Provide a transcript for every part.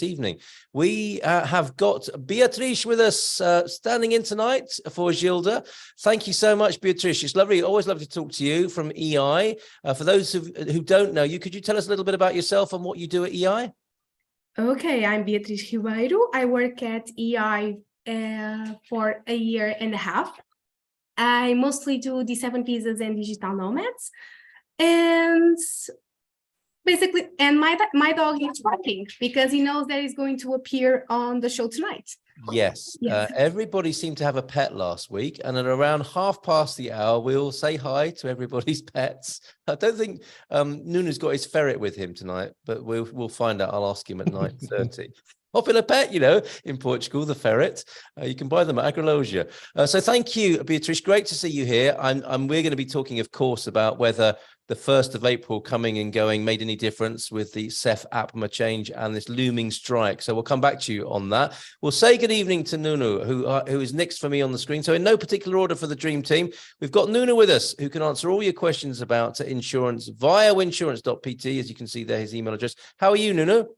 this evening. We have got Beatrice with us standing in tonight for Gilda. Thank you so much, Beatrice. It's lovely, always lovely to talk to you from EI. For those who don't know you, could you tell us a little bit about yourself and what you do at EI? Okay, I'm Beatriz Ribeiro. I work at EI for a year and a half. I mostly do the 7 visas and digital nomads. And basically, and my dog is barking because he knows that he's going to appear on the show tonight. Yes, Yes. Everybody seemed to have a pet last week, and at around 1:30, we'll say hi to everybody's pets. I don't think Nuno's got his ferret with him tonight, but we'll find out. I'll ask him at 9:30. Popular pet, in Portugal, the ferret. You can buy them at Agrologia. So thank you, Beatrice. Great to see you here. We're going to be talking, of course, about whether the 1st of April coming and going made any difference with the CEF APMA change and this looming strike. So we'll come back to you on that. We'll say good evening to Nuno, who is next for me on the screen. So in no particular order for the Dream Team, we've got Nuno with us, who can answer all your questions about insurance via winsurance.pt. As you can see there, his email address. How are you, Nuno?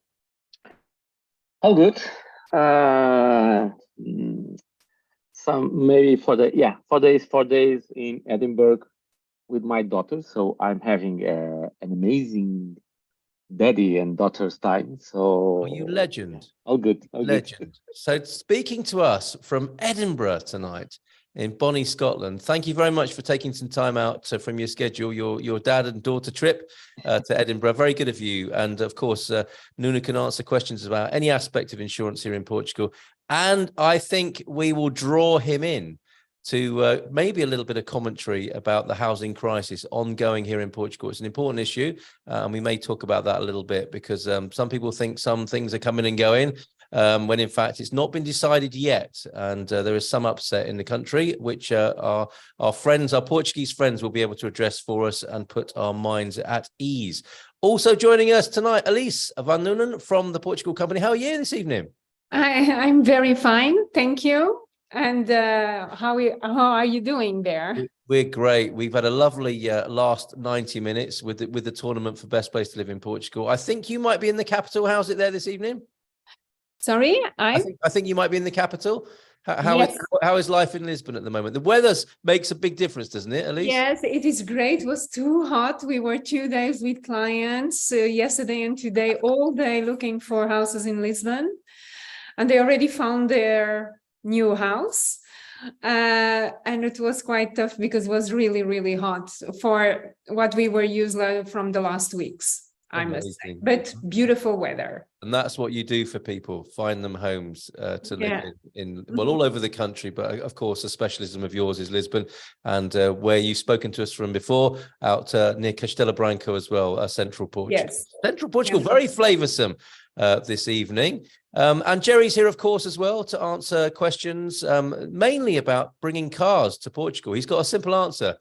All good. Some maybe 4 days in Edinburgh with my daughter. So I'm having an amazing daddy and daughter's time. So you legend. All good. Legend. So speaking to us from Edinburgh tonight in Bonnie, Scotland, thank you very much for taking some time out from your schedule, your dad and daughter trip to Edinburgh. Very good of you. And of course, Nuno can answer questions about any aspect of insurance here in Portugal. And I think we will draw him in to maybe a little bit of commentary about the housing crisis ongoing here in Portugal. It's an important issue, and we may talk about that a little bit because some people think some things are coming and going, when in fact it's not been decided yet. And there is some upset in the country, which our friends, our Portuguese friends, will be able to address for us and put our minds at ease. Also joining us tonight, Elise van Noonen from the Portugal Company. How are you this evening? I'm very fine, thank you. And how are you doing there? We're great. We've had a lovely last 90 minutes with the tournament for Best Place to Live in Portugal. I think you might be in the capital. How's it there this evening? Sorry, I think you might be in the capital. Yes. How is life in Lisbon at the moment? The weather makes a big difference, doesn't it, Elise? Yes, it is great. It was too hot. We were 2 days with clients yesterday and today, all day looking for houses in Lisbon. And they already found their new house. And it was quite tough because it was really, really hot for what we were used from the last weeks, I must say. But beautiful weather. And that's what you do for people, find them homes to live in, well, all over the country. But of course, a specialism of yours is Lisbon, and where you've spoken to us from before, out near Castelo Branco as well, central Portugal. Yes. Central Portugal, very flavoursome this evening. And Jerry's here, of course, as well to answer questions, mainly about bringing cars to Portugal. He's got a simple answer.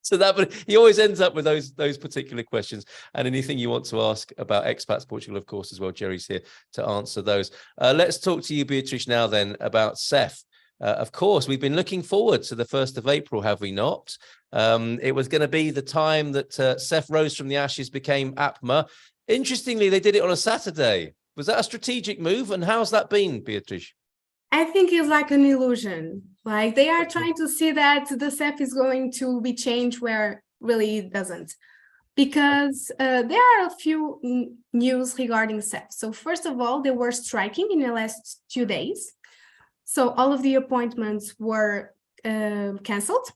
So but he always ends up with those particular questions, and anything you want to ask about Expats Portugal, of course, as well. Jerry's here to answer those. Let's talk to you, Beatrice, now then about CEF. Of course, we've been looking forward to the 1st of April, have we not? It was going to be the time that CEF rose from the ashes, became APMA. Interestingly, they did it on a Saturday. Was that a strategic move? And how's that been, Beatrice? I think it's like an illusion. Like they are trying to see that the CEF is going to be changed where really it doesn't. Because there are a few news regarding CEF. So first of all, they were striking in the last 2 days. So all of the appointments were cancelled.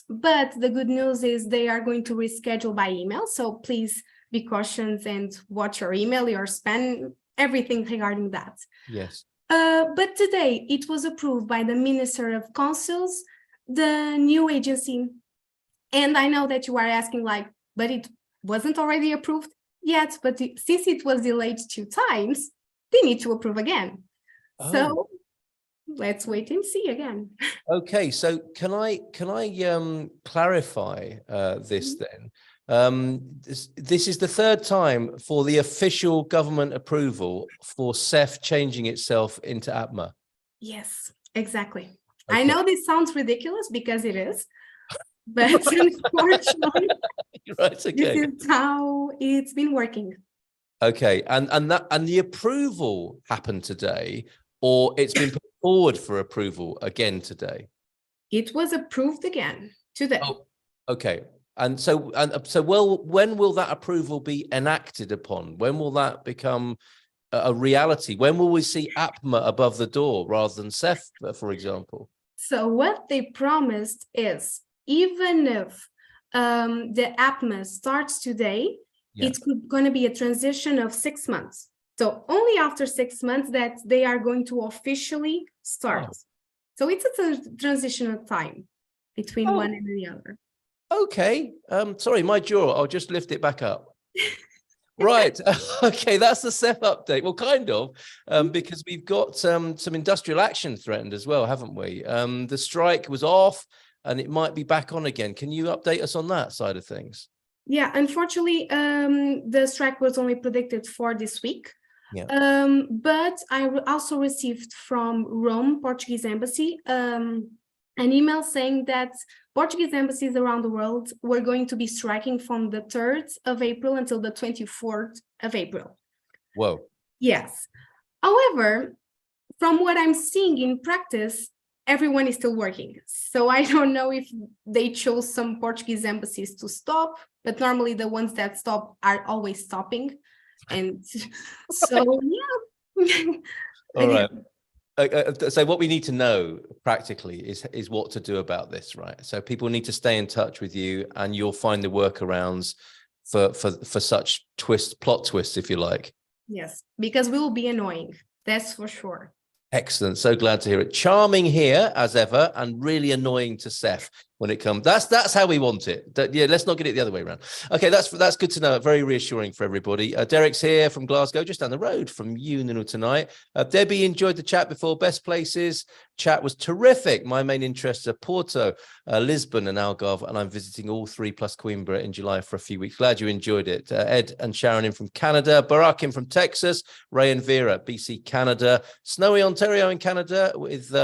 But the good news is they are going to reschedule by email. So please be cautious and watch your email, your spam, everything regarding that. Yes. But today it was approved by the Minister of Consuls, the new agency. And I know that you are asking but it wasn't already approved yet, but since it was delayed 2 times, they need to approve again. Oh. So let's wait and see again. Okay, so can I clarify this then? This is the 3rd time for the official government approval for CEF changing itself into APMA. Yes, exactly. Okay. I know this sounds ridiculous because it is, but unfortunately, right, okay. This is how it's been working. Okay, and the approval happened today, or it's been put forward for approval again today? It was approved again today. Oh, okay. And so well, when will that approval be enacted upon? When will that become a reality? When will we see APMA above the door rather than CEF, for example? So what they promised is, even if the APMA starts today, it's going to be a transition of 6 months. So only after 6 months that they are going to officially start. Oh. So it's a transitional time between one and the other. Okay. Sorry, my jaw. I'll just lift it back up. Right. Okay, that's the CEF update. Well, kind of, because we've got some industrial action threatened as well, haven't we? The strike was off and it might be back on again. Can you update us on that side of things? Yeah, unfortunately, the strike was only predicted for this week. Yeah. But I also received from Rome, Portuguese embassy, an email saying that Portuguese embassies around the world were going to be striking from the 3rd of April until the 24th of April. Whoa. Yes. However, from what I'm seeing in practice, everyone is still working. So I don't know if they chose some Portuguese embassies to stop, but normally the ones that stop are always stopping. And so, yeah. All right. So what we need to know practically is what to do about this, right? So people need to stay in touch with you, and you'll find the workarounds for such plot twists, if you like. Yes, because we will be annoying. That's for sure. Excellent. So glad to hear it. Charming here as ever, and really annoying to CEF when it comes. That's how we want it. Yeah, let's not get it the other way around. Okay, that's good to know. Very reassuring for everybody. Derek's here from Glasgow, just down the road from you, Nunu, tonight. Debbie enjoyed the chat before. Best places. Chat was terrific. My main interests are Porto, Lisbon and Algarve, and I'm visiting all 3 plus Coimbra in July for a few weeks. Glad you enjoyed it. Ed and Sharon in from Canada, Barack in from Texas, Ray and Vera, BC, Canada, snowy Ontario in Canada with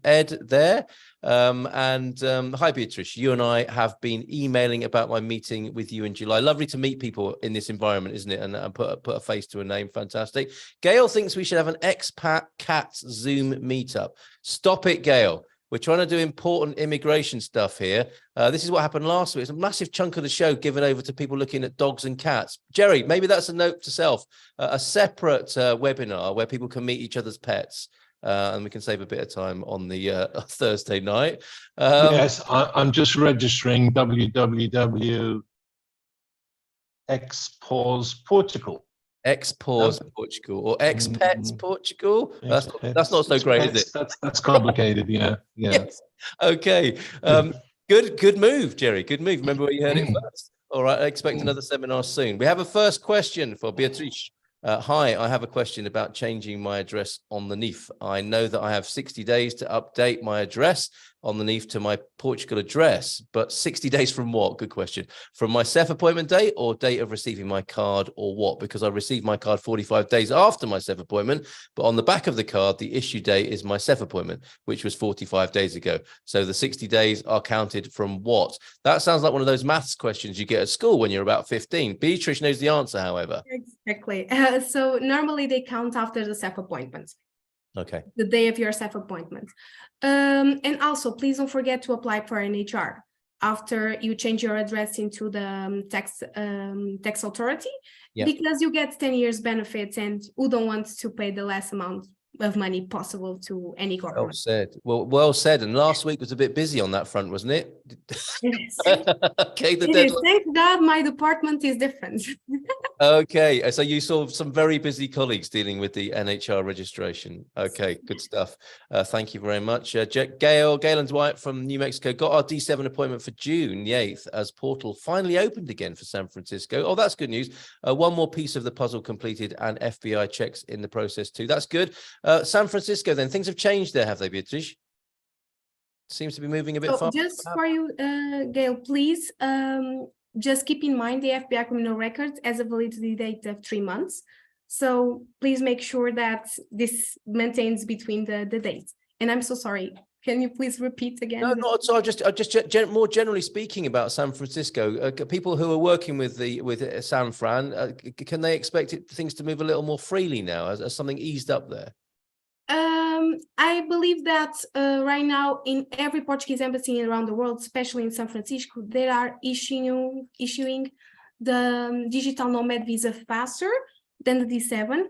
Ed there. Hi Beatrice, you and I have been emailing about my meeting with you in July. Lovely to meet people in this environment, isn't it? And put a face to a name. Fantastic. Gail thinks we should have an expat cats Zoom meetup. Stop it, Gail. We're trying to do important immigration stuff here. This is what happened last week. It's a massive chunk of the show given over to people looking at dogs and cats. Jerry, maybe that's a note to self, a separate webinar where people can meet each other's pets. And we can save a bit of time on the Thursday night. Yes, I'm just registering www.expats Portugal. Expats Portugal or Expats Portugal. That's not so great, is it? That's complicated. Yeah. Yes. Okay. Good move, Jerry. Good move. Remember where you heard it first. All right. I expect another seminar soon. We have a first question for Beatrice. Hi, I have a question about changing my address on the NIF. I know that I have 60 days to update my address on the NIF to my Portugal address, but 60 days from what? Good question. From my CEF appointment date or date of receiving my card, or what? Because I received my card 45 days after my CEF appointment, but on the back of the card, the issue date is my CEF appointment, which was 45 days ago. So the 60 days are counted from what? That sounds like one of those maths questions you get at school when you're about 15. Beatrice knows the answer, however. Exactly. So normally they count after the CEF appointment. Okay. The day of your CEF appointment. And also, please don't forget to apply for an HR after you change your address into the tax authority, because you get 10 years benefits, and who don't want to pay the less amount of money possible to any government. Well said. Well said. And last week was a bit busy on that front, wasn't it? Yes. Okay. Thank God my department is different. Okay, so you saw some very busy colleagues dealing with the NHR registration. Okay, good stuff. Thank you very much. Gail and Dwight from New Mexico got our D7 appointment for June the 8th as portal finally opened again for San Francisco. Oh, that's good news. One more piece of the puzzle completed and FBI checks in the process too. That's good. San Francisco then, things have changed there, have they, Beatrice? Seems to be moving a bit faster. Just for you, Gail, please, just keep in mind the FBI criminal records as a validity date of 3 months. So please make sure that this maintains between the dates. And I'm so sorry. Can you please repeat again? No, not at all. More generally speaking about San Francisco, people who are working with San Fran, can they expect things to move a little more freely now as something eased up there? I believe that right now in every Portuguese embassy around the world, especially in San Francisco, they are issuing the digital nomad visa faster than the D7,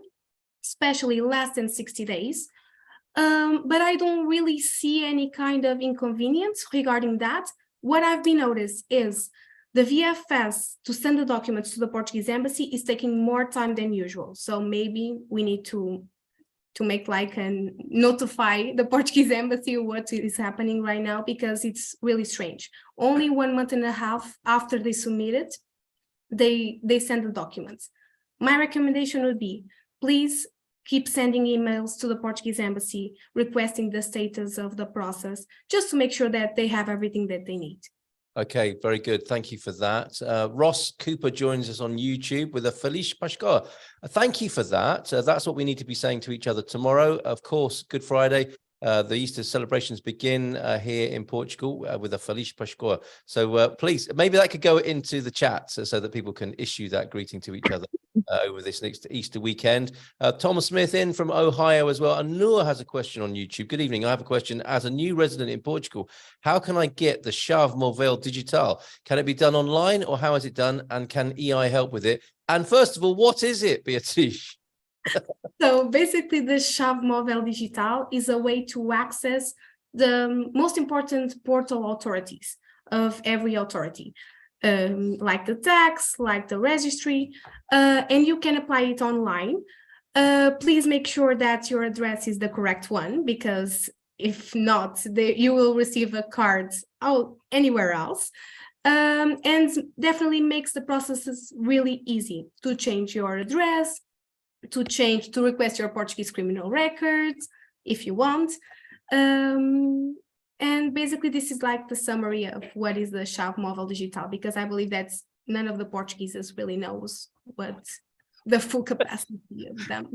especially less than 60 days. But I don't really see any kind of inconvenience regarding that. What I've been noticed is the VFS to send the documents to the Portuguese embassy is taking more time than usual. So maybe we need to make like and notify the Portuguese embassy what is happening right now, because it's really strange. Only 1.5 months after they submit it, they send the documents. My recommendation would be, please keep sending emails to the Portuguese embassy requesting the status of the process, just to make sure that they have everything that they need. Okay, very good. Thank you for that. Ross Cooper joins us on YouTube with a Feliz Pascua. Thank you for that. That's what we need to be saying to each other tomorrow. Of course, Good Friday. The Easter celebrations begin here in Portugal with a Feliz Pascua. So please, maybe that could go into the chat so that people can issue that greeting to each other over this next Easter weekend. Thomas Smith in from Ohio as well. And Noor has a question on YouTube. Good evening. I have a question. As a new resident in Portugal, how can I get the Chave Móvel Digital? Can it be done online, or how is it done? And can EI help with it? And first of all, what is it, Beatriz? So basically, the Chave Móvel Digital is a way to access the most important portal authorities of every authority, like the tax, like the registry, and you can apply it online. Please make sure that your address is the correct one, because if not, you will receive a card anywhere else. And definitely makes the processes really easy to change your address, to request your Portuguese criminal records if you want. And basically this is like the summary of what is the Chave Móvel Digital, because I believe that none of the Portugueses really knows what the full capacity of them.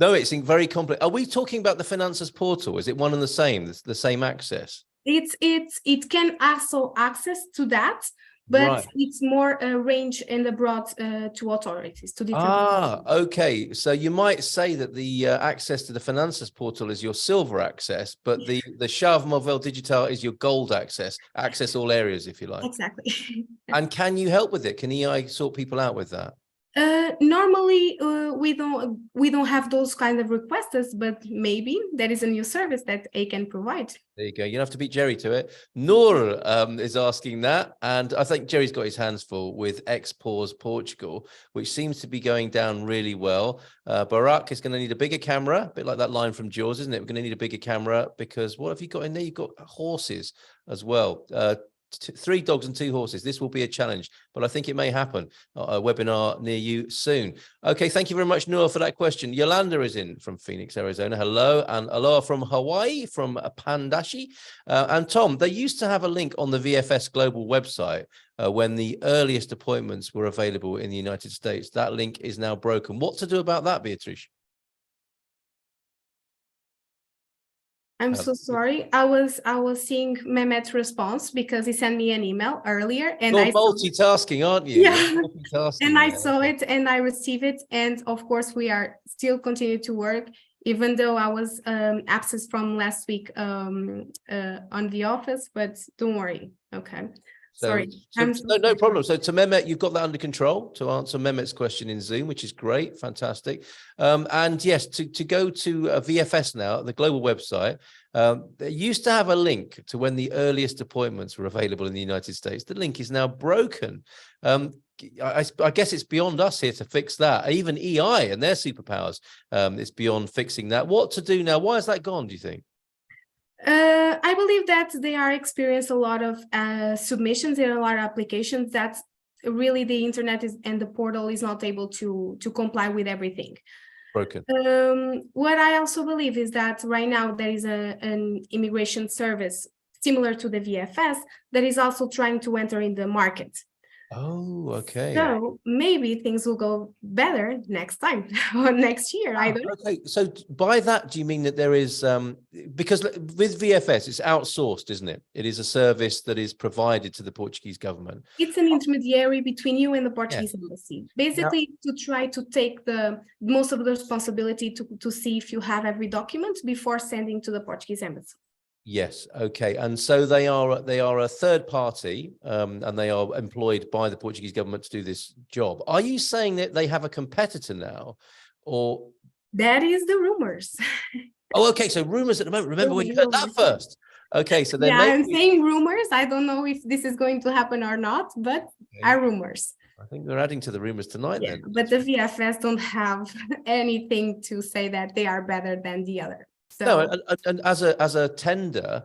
No, it's very complex. Are we talking about the Finances portal? Is it one and the same access? It can also access to that, but Right. it's more range and abroad to authorities, to different. Okay. So you might say that the access to the Finances portal is your silver access, but the Chave Móvel Digital is your gold access all areas, if you like. Exactly. And can you help with it? Can EI sort people out with that? Normally, we don't have those kind of requests, but maybe there is a new service that A can provide. There you go. You don't have to beat Jerry to it. Noor is asking that, and I think Jerry's got his hands full with Expats Portugal, which seems to be going down really well. Barak is going to need a bigger camera, a bit like that line from Jaws, isn't it? We're going to need a bigger camera, because what have you got in there? You've got horses as well. 3 dogs and 2 horses. This will be a challenge, but I think it may happen. A webinar near you soon. Okay, thank you very much, Noor, for that question. Yolanda is in from Phoenix, Arizona. Hello, and aloha from Hawaii, from Pandashi. And Tom, they used to have a link on the VFS Global website when the earliest appointments were available in the United States. That link is now broken. What to do about that, Beatrice? I'm so sorry. I was seeing Mehmet's response because he sent me an email earlier, and You're multitasking, aren't you? Yeah. And I yeah. saw it and I received it, and of course we are still continuing to work, even though I was absent from last week on the office. But don't worry, okay. Sorry. No problem. So to Mehmet, you've got that under control to answer Mehmet's question in Zoom, which is great, fantastic. And yes, to go to VFS now, the global website, they used to have a link to when the earliest appointments were available in the United States. The link is now broken. I guess it's beyond us here to fix that. Even EI and their superpowers, it's beyond fixing that. What to do now? Why is that gone, do you think? I believe that they are experiencing a lot of submissions and a lot of applications that really the internet and the portal is not able to comply with everything. Broken. What I also believe is that right now there is an immigration service similar to the VFS that is also trying to enter in the market. Oh, okay. So maybe things will go better next time or next year. I don't know. Okay, so by that, do you mean that there is, because with VFS, it's outsourced, isn't it? It is a service that is provided to the Portuguese government. It's an intermediary between you and the Portuguese embassy. Basically, to try to take the most of the responsibility to see if you have every document before sending to the Portuguese embassy. Yes. Okay. And so they are a third party, and they are employed by the Portuguese government to do this job. Are you saying that they have a competitor now, or? That is the rumors. Oh, okay. So rumors at the moment. Remember when you heard that first? Okay. So then Yeah, maybe I'm saying rumors. I don't know if this is going to happen or not, but are rumors. I think we're adding to the rumors tonight Yeah, then. but the VFS don't have anything to say that they are better than the other. So No, and as a tender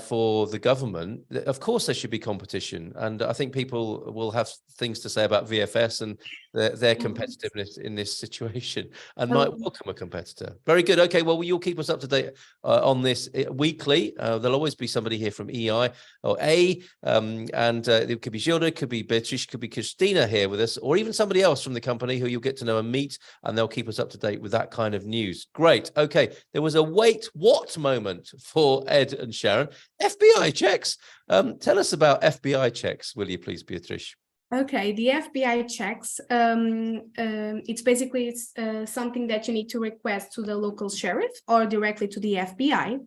for the government, of course there should be competition, and I think people will have things to say about VFS and their competitiveness in this situation, and might welcome a competitor. Very good. Okay, well, you'll keep us up to date on this weekly. There'll always be somebody here from EI or A, and it could be Gilda, could be Beatrice, could be Christina here with us, or even somebody else from the company who you'll get to know and meet, and they'll keep us up to date with that kind of news. Great. Okay, there was a wait what moment for Ed and Sharon. FBI checks. Tell us about FBI checks, will you please, Beatrice? okay, the FBI checks. It's basically something that you need to request to the local sheriff or directly to the FBI.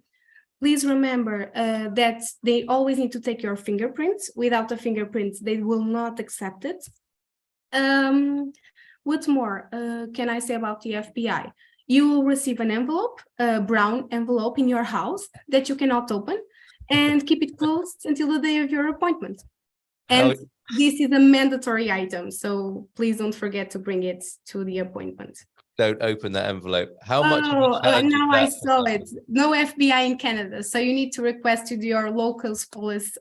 Please remember that they always need to take your fingerprints. Without the fingerprints, they will not accept it. What more can I say about the FBI? You will receive an envelope, a brown envelope in your house that you cannot open, and keep it closed until the day of your appointment. And this is a mandatory item, so please don't forget to bring it to the appointment. Don't open that envelope. How much? Now I saw it. No FBI in Canada, so you need to request to do your local police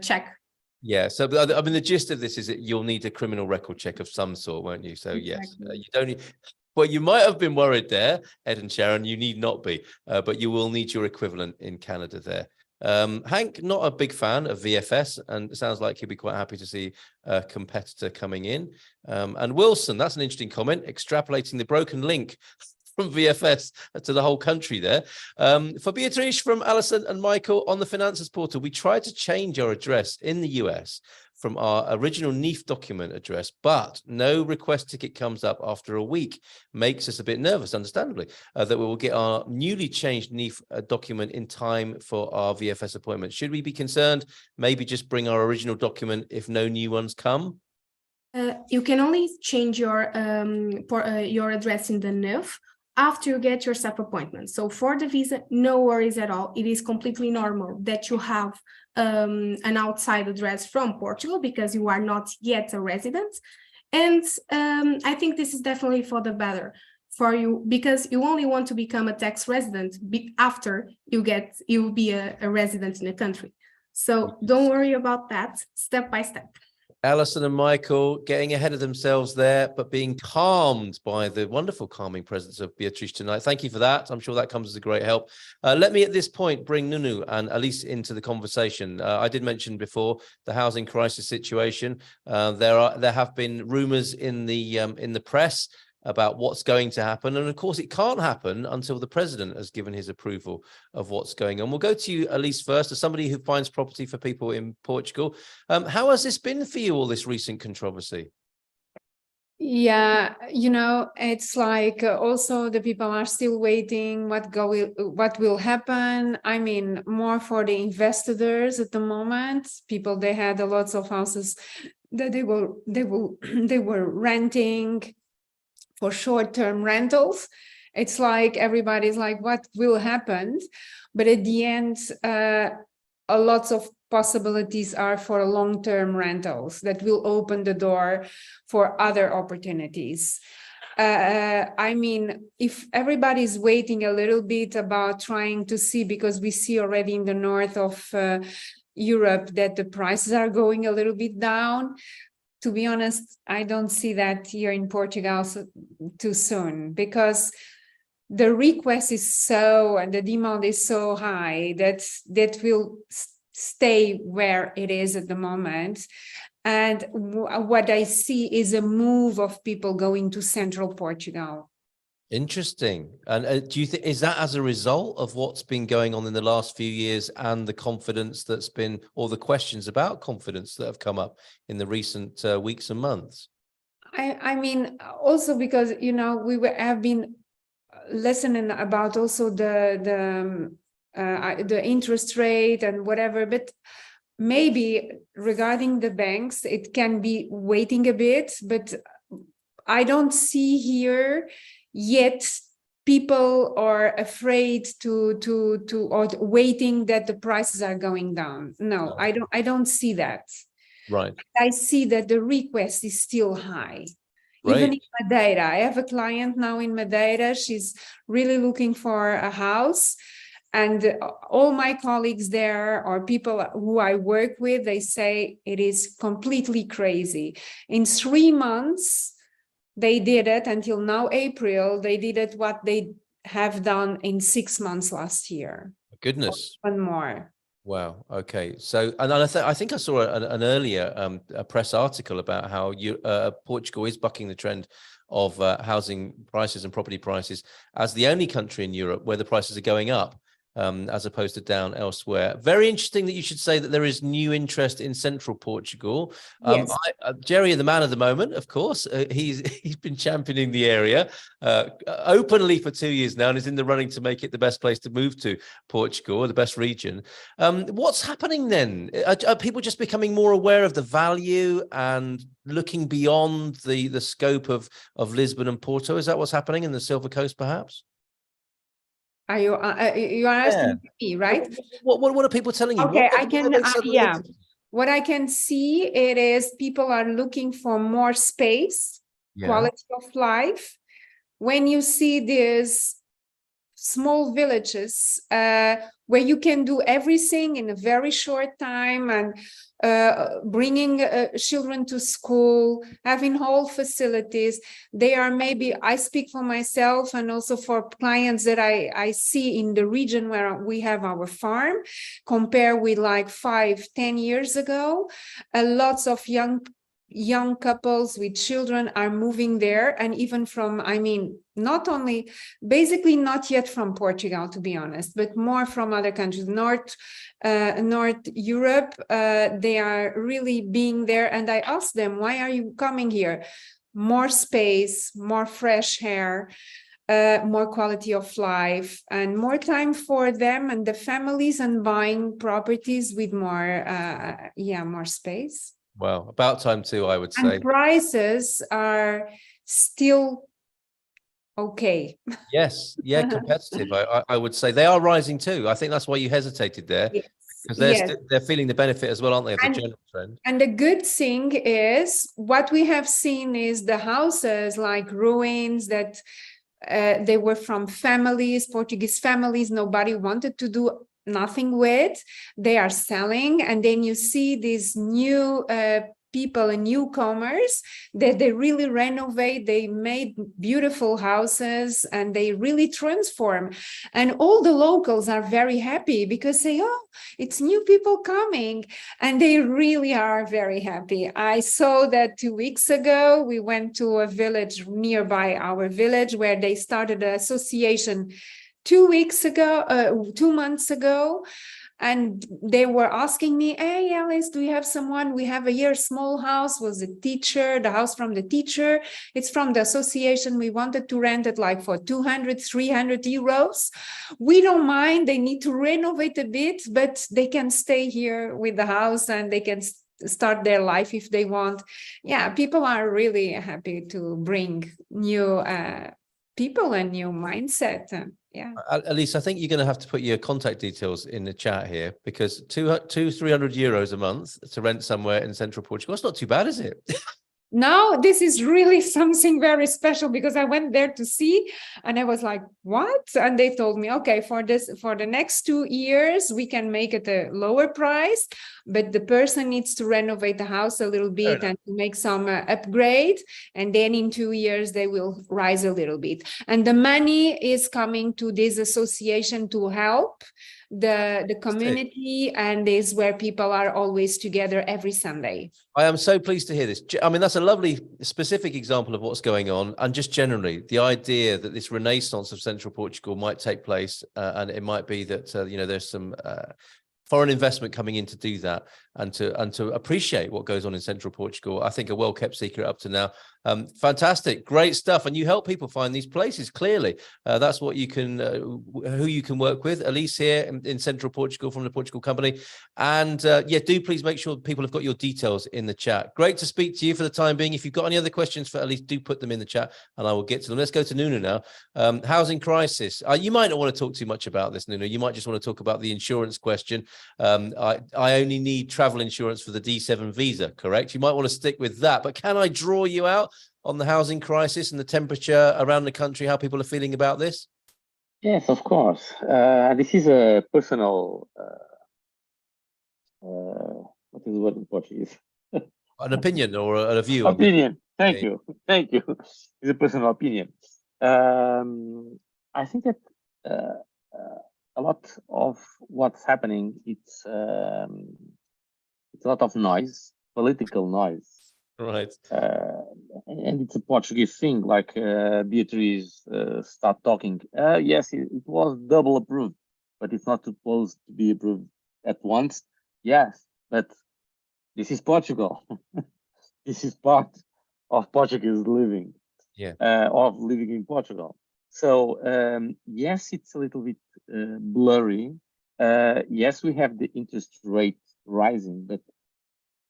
check. Yeah, so I mean, the gist of this is that you'll need a criminal record check of some sort, won't you? So yes, you don't need. Well, you might have been worried there, Ed and Sharon. You need not be, but you will need your equivalent in Canada there. Hank, not a big fan of VFS, and it sounds like he'll be quite happy to see a competitor coming in. And Wilson, that's an interesting comment, extrapolating the broken link from VFS to the whole country there. For Beatrice, from Alison and Michael on the Finances portal, we tried to change our address in the US from our original NIF document address, but no request ticket comes up after a week. Makes us a bit nervous, understandably, that we will get our newly changed NIF document in time for our VFS appointment. Should we be concerned? Maybe just bring our original document if no new ones come? You can only change your address in the NIF after you get your SEP appointment. So for the visa, no worries at all. It is completely normal that you have an outside address from Portugal because you are not yet a resident. And I think this is definitely for the better for you, because you only want to become a tax resident after you'll be a resident in the country. So don't worry about that, step by step. Alison and Michael getting ahead of themselves there, but being calmed by the wonderful calming presence of Beatrice tonight. Thank you for that. I'm sure that comes as a great help. Let me at this point bring Nunu and Elise into the conversation. I did mention before the housing crisis situation. There have been rumors in the press about what's going to happen. And of course, it can't happen until the president has given his approval of what's going on. We'll go to you, Elise, first, as somebody who finds property for people in Portugal. How has this been for you, all this recent controversy? Yeah, it's like also the people are still waiting what will happen. I mean, more for the investors at the moment. People, they had lots of houses that they were renting for short-term rentals. It's like everybody's like, what will happen? But at the end, a lots of possibilities are for long-term rentals that will open the door for other opportunities. I mean, if everybody's waiting a little bit about trying to see, because we see already in the north of Europe that the prices are going a little bit down. To be honest, I don't see that here in Portugal too soon, because the request is so, and the demand is so high that will stay where it is at the moment. And what I see is a move of people going to central Portugal. Interesting. And do you think, is that as a result of what's been going on in the last few years and the confidence that's been, or the questions about confidence that have come up in the recent weeks and months? I mean, also because, you know, have been listening about also the interest rate and whatever, but maybe regarding the banks, it can be waiting a bit, but I don't see here yet people are afraid to or waiting that the prices are going down. No, I don't see that. Right. I see that the request is still high. Right. Even in Madeira, I have a client now in Madeira. She's really looking for a house. And all my colleagues there or people who I work with, they say it is completely crazy. In 3 months, they did it until now, April, they did it what they have done in 6 months last year. Goodness. One more. Wow. Okay. So, and I think I saw an earlier a press article about how Portugal is bucking the trend of housing prices and property prices as the only country in Europe where the prices are going up, as opposed to down elsewhere. Very interesting that you should say that there is new interest in central Portugal. Yes. Jerry, the man of the moment, of course, he's been championing the area openly for 2 years now and is in the running to make it the best place to move to, Portugal, the best region. What's happening then? Are people just becoming more aware of the value and looking beyond the scope of Lisbon and Porto? Is that what's happening in the Silver Coast, perhaps? Are you asking me, right? What are people telling you? Okay, I can, yeah. What I can see it is people are looking for more space, quality of life. When you see these small villages where you can do everything in a very short time and bringing children to school, having whole facilities, they are maybe, I speak for myself and also for clients that I see in the region where we have our farm, compare with like 5-10 years ago, lots of young couples with children are moving there, and even from, I mean, not only, basically not yet from Portugal, to be honest, but more from other countries, North Europe, they are really being there. And I asked them, why are you coming here? More space, more fresh air, more quality of life, and more time for them and the families, and buying properties with more, more space. Well, about time too, I would say. And prices are still okay. Yes, yeah, competitive. I would say they are rising too. I think that's why you hesitated there, because they're feeling the benefit as well, aren't they, of the general trend? And the good thing is what we have seen is the houses like ruins that they were from families, Portuguese families, nobody wanted to do nothing with, they are selling, and then you see these new people and newcomers that they really renovate, they made beautiful houses and they really transform, and all the locals are very happy because they, oh, it's new people coming, and they really are very happy. I saw that 2 weeks ago we went to a village nearby our village where they started an association 2 months ago, and they were asking me, hey, Alice, do you have someone? We have a small house, was a teacher, the house from the teacher. It's from the association. We wanted to rent it like for 200, 300 euros. We don't mind. They need to renovate a bit, but they can stay here with the house and they can start their life if they want. Yeah, people are really happy to bring new people and new mindset. Yeah, Elise, I think you're going to have to put your contact details in the chat here, because 300 euros a month to rent somewhere in central Portugal, it's not too bad, is it? now this is really something very special, because I went there to see and I was like, what? And they told me, okay, for the next 2 years, we can make it a lower price, but the person needs to renovate the house a little bit and to make some upgrade. And then in 2 years, they will rise a little bit. And the money is coming to this association to help the community, and is where people are always together every Sunday. I am so pleased to hear this. I mean, that's a lovely specific example of what's going on. And just generally, the idea that this renaissance of central Portugal might take place, and it might be that, you know, there's some foreign investment coming in to do that and to appreciate what goes on in central Portugal. I think a well-kept secret up to now. Fantastic, great stuff. And you help people find these places. Clearly, that's what you can, who you can work with. Elise here in central Portugal from the Portugal company. And yeah, do please make sure people have got your details in the chat. Great to speak to you for the time being. If you've got any other questions for Elise, do put them in the chat and I will get to them. Let's go to Nuno now. Housing crisis. You might not want to talk too much about this, Nuno. You might just want to talk about the insurance question. I only need travel insurance for the D7 visa, correct? You might want to stick with that, but can I draw you out on the housing crisis and the temperature around the country, how people are feeling about this? Yes, of course. This is a personal, what is the word in Portuguese? An opinion or a view? Opinion. Thank you. Thank you. It's a personal opinion. I think that a lot of what's happening, it's a lot of noise, political noise. Right. And it's a Portuguese thing, like Beatriz start talking. Yes, it was double approved, but it's not supposed to be approved at once. Yes, but this is Portugal. This is part of Portuguese living, of living in Portugal. So yes, it's a little bit blurry. Yes, we have the interest rate rising, but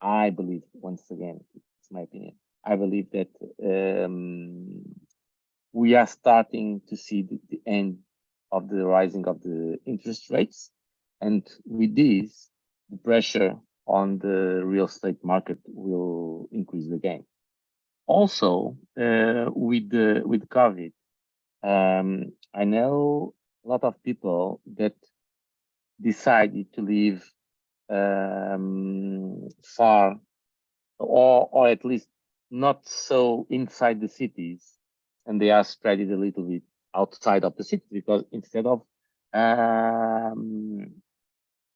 I believe, once again, it's my opinion, I believe that we are starting to see the end of the rising of the interest rates. And with this, the pressure on the real estate market will increase again. Also, with COVID, I know a lot of people that decided to live far, or at least not so inside the cities, and they are spread it a little bit outside of the city, because instead of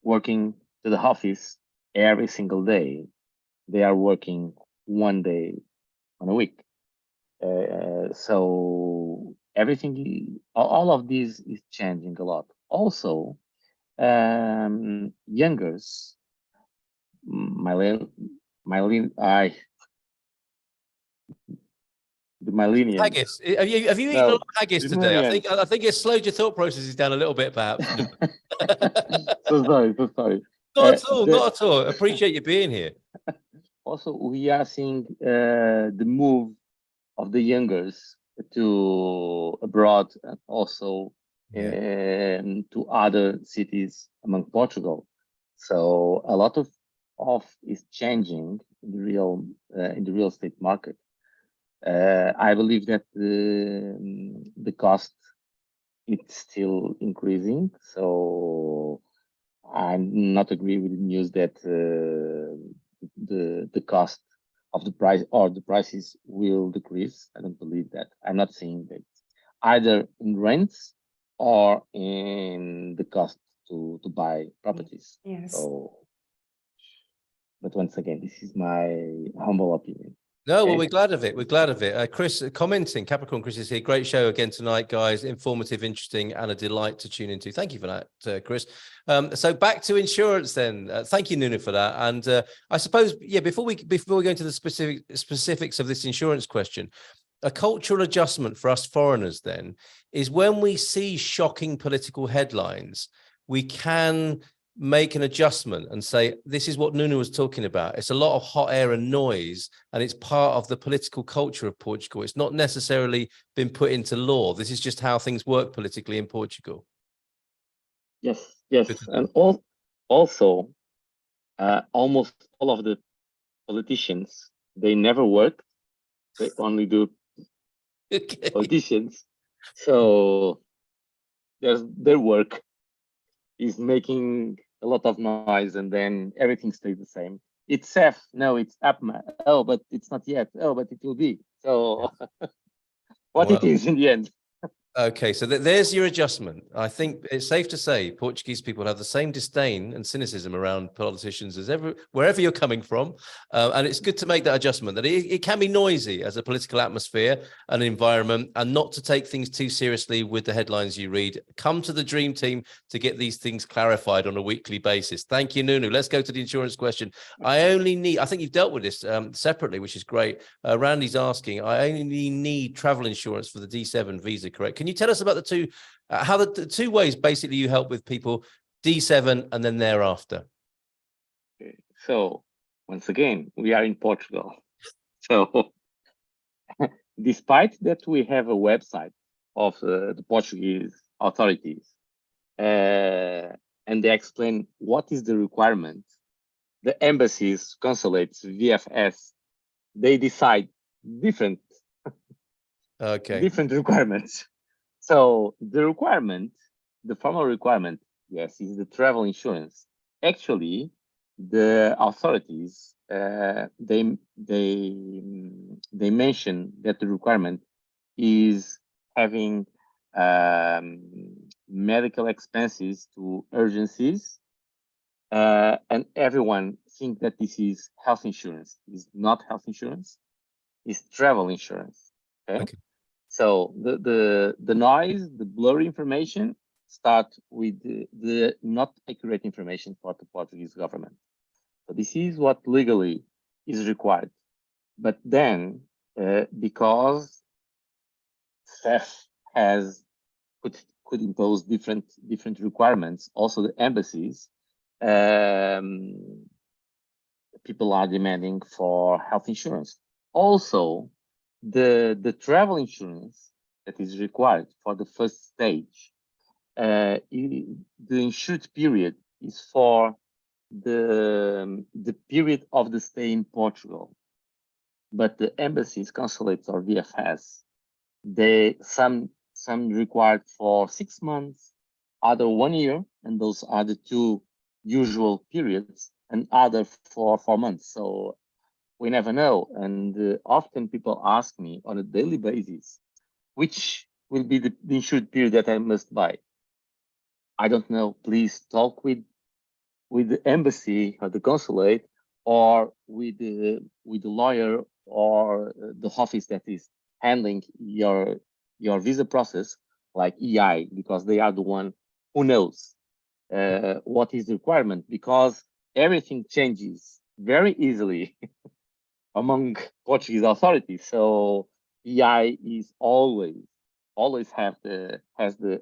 working to the office every single day, they are working one day on a week. So everything, all of this is changing a lot. Also, youngers, the millennials. Haggis. Have you eaten a lot of haggis today? I think it slowed your thought processes down a little bit, perhaps. So sorry. Not at all. Not at all. Appreciate you being here. Also, we are seeing the move of the youngers to abroad, and also to other cities among Portugal. So a lot of is changing in the real estate market. I believe that the cost, it's still increasing. So I'm not agree with the news that the cost of the price or the prices will decrease. I don't believe that. I'm not seeing that either in rents or in the cost to buy properties. Yes. So, but once again, this is my humble opinion. No, well, we're glad of it. We're glad of it. Chris commenting, Capricorn Chris is here. Great show again tonight, guys. Informative, interesting, and a delight to tune into. Thank you for that, Chris. So back to insurance then. Thank you, Nuno, for that. And I suppose, yeah, before we go into the specifics of this insurance question, a cultural adjustment for us foreigners then is when we see shocking political headlines, we can make an adjustment and say, this is what Nuno was talking about. It's a lot of hot air and noise, and it's part of the political culture of Portugal. It's not necessarily been put into law. This is just how things work politically in Portugal. Yes. And also, almost all of the politicians, they never worked They only do Okay. politicians. So their work is making a lot of noise, and then everything stays the same. It's safe. No, it's up. Oh, but it's not yet. Oh, but it will be. So what it Well, is in the end. okay, so there's your adjustment. I think it's safe to say Portuguese people have the same disdain and cynicism around politicians as wherever you're coming from. And it's good to make that adjustment, that it can be noisy as a political atmosphere and environment, and not to take things too seriously with the headlines you read. Come to the Dream Team to get these things clarified on a weekly basis. Thank you, Nunu. Let's go to the insurance question. I think you've dealt with this separately, which is great. Randy's asking, I only need travel insurance for the D7 visa, correct? Can you tell us about the two, how the two ways basically you help with people, D7 and then thereafter? Okay. So once again, we are in Portugal. So despite that we have a website of the Portuguese authorities, and they explain what is the requirement, the embassies, consulates, VFS, they decide different requirements. So the requirement, the formal requirement, yes, is the travel insurance. Actually, the authorities they mention that the requirement is having medical expenses to urgencies, and everyone think that this is health insurance. It's not health insurance, it's travel insurance. Okay. So the noise, the blurry information start with the not accurate information for the Portuguese government. So this is what legally is required. But then, because CEF could impose different requirements, also the embassies, people are demanding for health insurance. Also, the travel insurance that is required for the first stage, the insured period is for the period of the stay in Portugal. But the embassies, consulates, or VFS, some required for 6 months, other 1 year, and those are the two usual periods, and other for 4 months. So we never know. And often people ask me on a daily basis, which will be the insured period that I must buy? I don't know. Please talk with the embassy or the consulate, or with the lawyer or the office that is handling your visa process, like EI, because they are the one who knows what is the requirement, because everything changes very easily among Portuguese authorities. So EI is always has the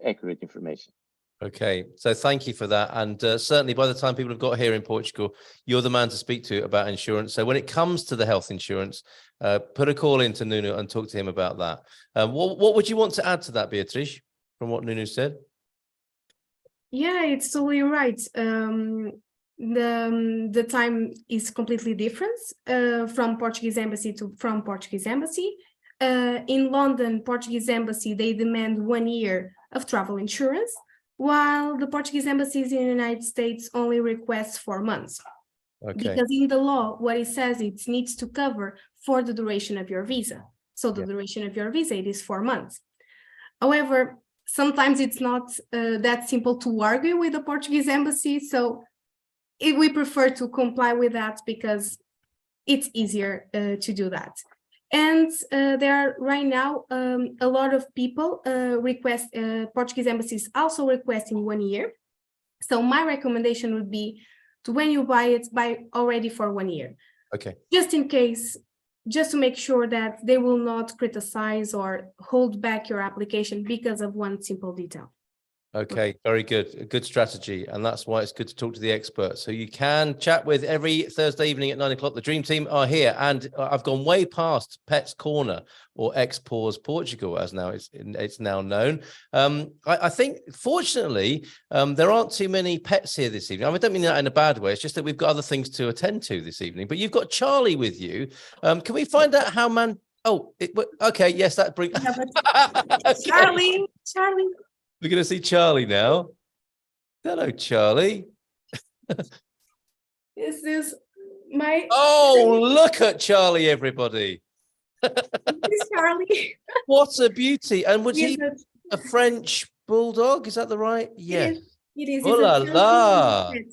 accurate information. Okay, so thank you for that. And certainly by the time people have got here in Portugal, you're the man to speak to about insurance. So when it comes to the health insurance, put a call into Nuno and talk to him about that. What would you want to add to that, Beatriz, from what Nuno said? Yeah, it's totally right. The time is completely different from Portuguese embassy from Portuguese embassy. In London, Portuguese embassy, they demand 1 year of travel insurance, while the Portuguese embassies in the United States only requests 4 months. Okay. Because in the law, what it says, it needs to cover for the duration of your visa. So the duration of your visa, it is 4 months. However, sometimes it's not that simple to argue with the Portuguese embassy. So we prefer to comply with that because it's easier to do that. And there are right now a lot of people Portuguese embassies also requesting 1 year. So my recommendation would be to, when you buy it, buy already for 1 year. Okay. Just in case, just to make sure that they will not criticize or hold back your application because of one simple detail. Okay, very good. A good strategy. And that's why it's good to talk to the experts. So you can chat with every Thursday evening at 9 o'clock. The Dream Team are here. And I've gone way past Pets Corner, or Expats Portugal, as now it's now known. I think, fortunately, there aren't too many pets here this evening. I don't mean that in a bad way. It's just that we've got other things to attend to this evening. But you've got Charlie with you. Can we find out how Oh, okay. Yes, that brings. Yeah, but Okay. Charlie, We're going to see Charlie now. Hello, Charlie. this is my. Oh, look at Charlie, everybody. This is Charlie. What a beauty. And was He's he a French bulldog? Is that the right? Yes. It is. Oh It's la a la. French.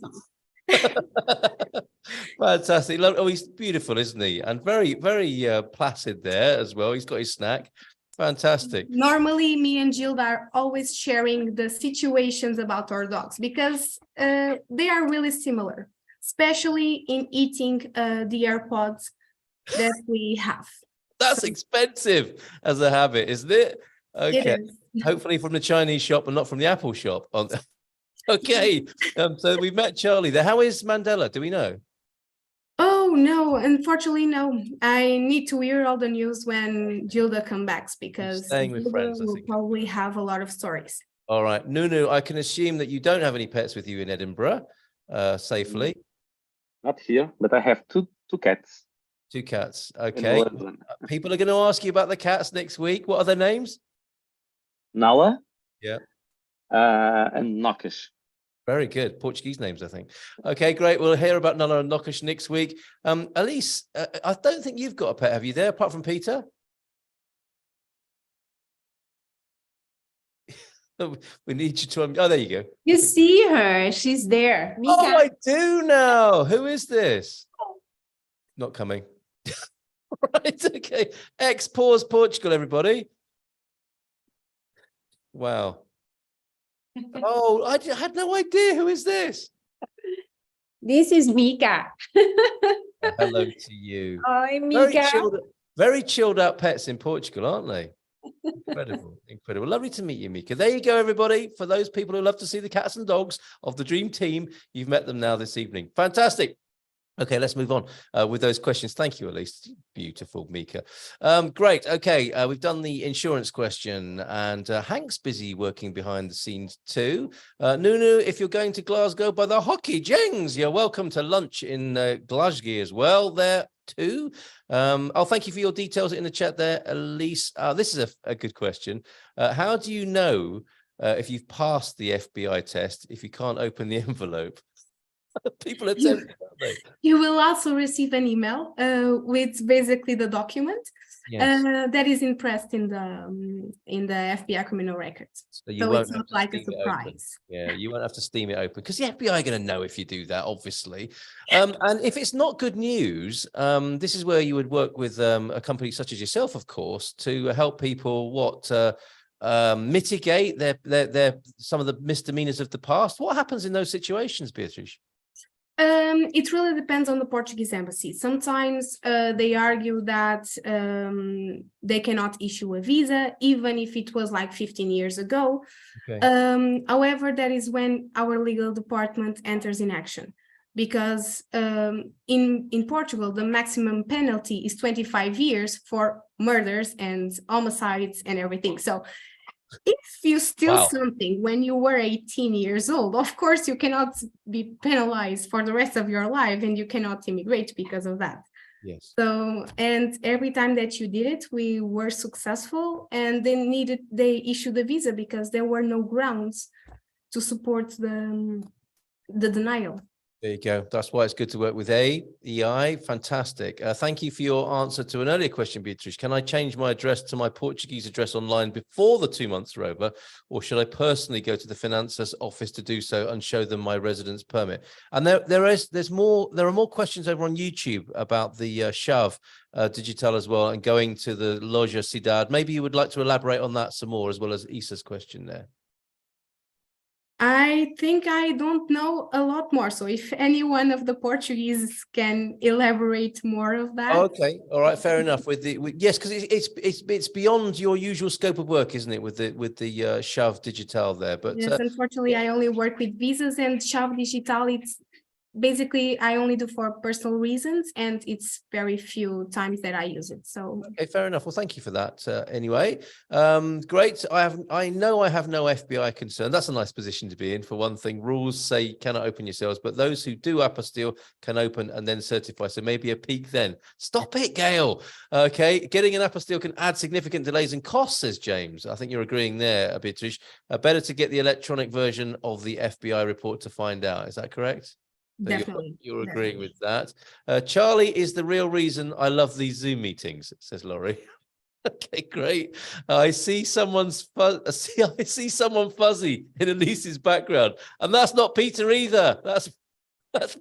Fantastic. Oh, he's beautiful, isn't he? And very, very placid there as well. He's got his snack. Fantastic. Normally, me and Jill are always sharing the situations about our dogs because they are really similar, especially in eating the AirPods that we have. That's expensive as a habit, isn't it? Okay. It is. Hopefully from the Chinese shop and not from the Apple shop. Okay. So we've met Charlie there. How is Mandela? Do we know? Oh, no, unfortunately, no. I need to hear all the news when Gilda comes back because Staying with Gilda friends, I will think. probably have a lot of stories. All right. Nunu, I can assume that you don't have any pets with you in Edinburgh safely. Not here, but I have two cats. 2 cats. in Okay. London. People are going to ask you about the cats next week. What are their names? Nala. Yeah. And Nokish. Very good. Portuguese names, I think. Okay, great. We'll hear about Nala and Nokish next week. Elise, I don't think you've got a pet, have you there, apart from Peter? We need you to... Oh, there you go. You see her, she's there. Mika. Oh, I do now. Who is this? Not coming. Right, okay. Pause Portugal, everybody. Wow. Oh, I had no idea. Who is this? This is Mika. Hello to you. Hi, Very Mika. very chilled out pets in Portugal, aren't they? Incredible, incredible. Lovely to meet you, Mika. There you go, everybody. For those people who love to see the cats and dogs of the dream team, you've met them now this evening. Fantastic. Okay, let's move on with those questions. Thank you, Elise. Beautiful, Mika. Great. Okay, we've done the insurance question, and Hank's busy working behind the scenes too. Nunu, if you're going to Glasgow by the hockey, Jengs, you're welcome to lunch in Glasgow as well there too. I'll thank you for your details in the chat there, Elise. This is a good question. How do you know if you've passed the FBI test if you can't open the envelope? People are tempted, aren't they? You will also receive an email with basically the document that is impressed in the FBI criminal records. So it's not like a surprise. Yeah, you won't have to steam it open because the FBI are going to know if you do that, obviously. And if it's not good news, this is where you would work with a company such as yourself, of course, to help people mitigate their some of the misdemeanors of the past. What happens in those situations, Beatrice? It really depends on the Portuguese embassy. Sometimes they argue that they cannot issue a visa, even if it was like 15 years ago. Okay. However, that is when our legal department enters in action, because in Portugal, the maximum penalty is 25 years for murders and homicides and everything. So if you steal something when you were 18 years old, of course, you cannot be penalized for the rest of your life and you cannot immigrate because of that. Yes. So, and every time that you did it, we were successful, and they issued a visa because there were no grounds to support the denial. There you go. That's why it's good to work with EI. Fantastic. Thank you for your answer to an earlier question, Beatrice. Can I change my address to my Portuguese address online before the 2 months are over, or should I personally go to the Finanças office to do so and show them my residence permit? And there are more questions over on YouTube about the Chave Digital as well, and going to the Loja Cidade. Maybe you would like to elaborate on that some more, as well as Isa's question there. I think I don't know a lot more. So if any one of the Portuguese can elaborate more of that. Okay, all right, fair enough. Yes, because it's beyond your usual scope of work, isn't it? With the Chave Digital there, but yes, unfortunately, I only work with visas, and Chave Digital. basically I only do for personal reasons, and it's very few times that I use it. So okay, fair enough. Well, thank you for that. Anyway, great. I know I have no FBI concern. That's a nice position to be in. For one thing, rules say you cannot open yourselves, but those who do apostille can open and then certify. So maybe a peak then. Stop it, Gail. Okay, getting an apostille can add significant delays and costs, says James. I think you're agreeing there, Beatrice. Better to get the electronic version of the FBI report to find out. Is that correct? So definitely. you're agreeing with that. Charlie is the real reason I love these Zoom meetings, says Laurie. Okay, great. I see someone fuzzy in Elise's background, and that's not Peter either. That's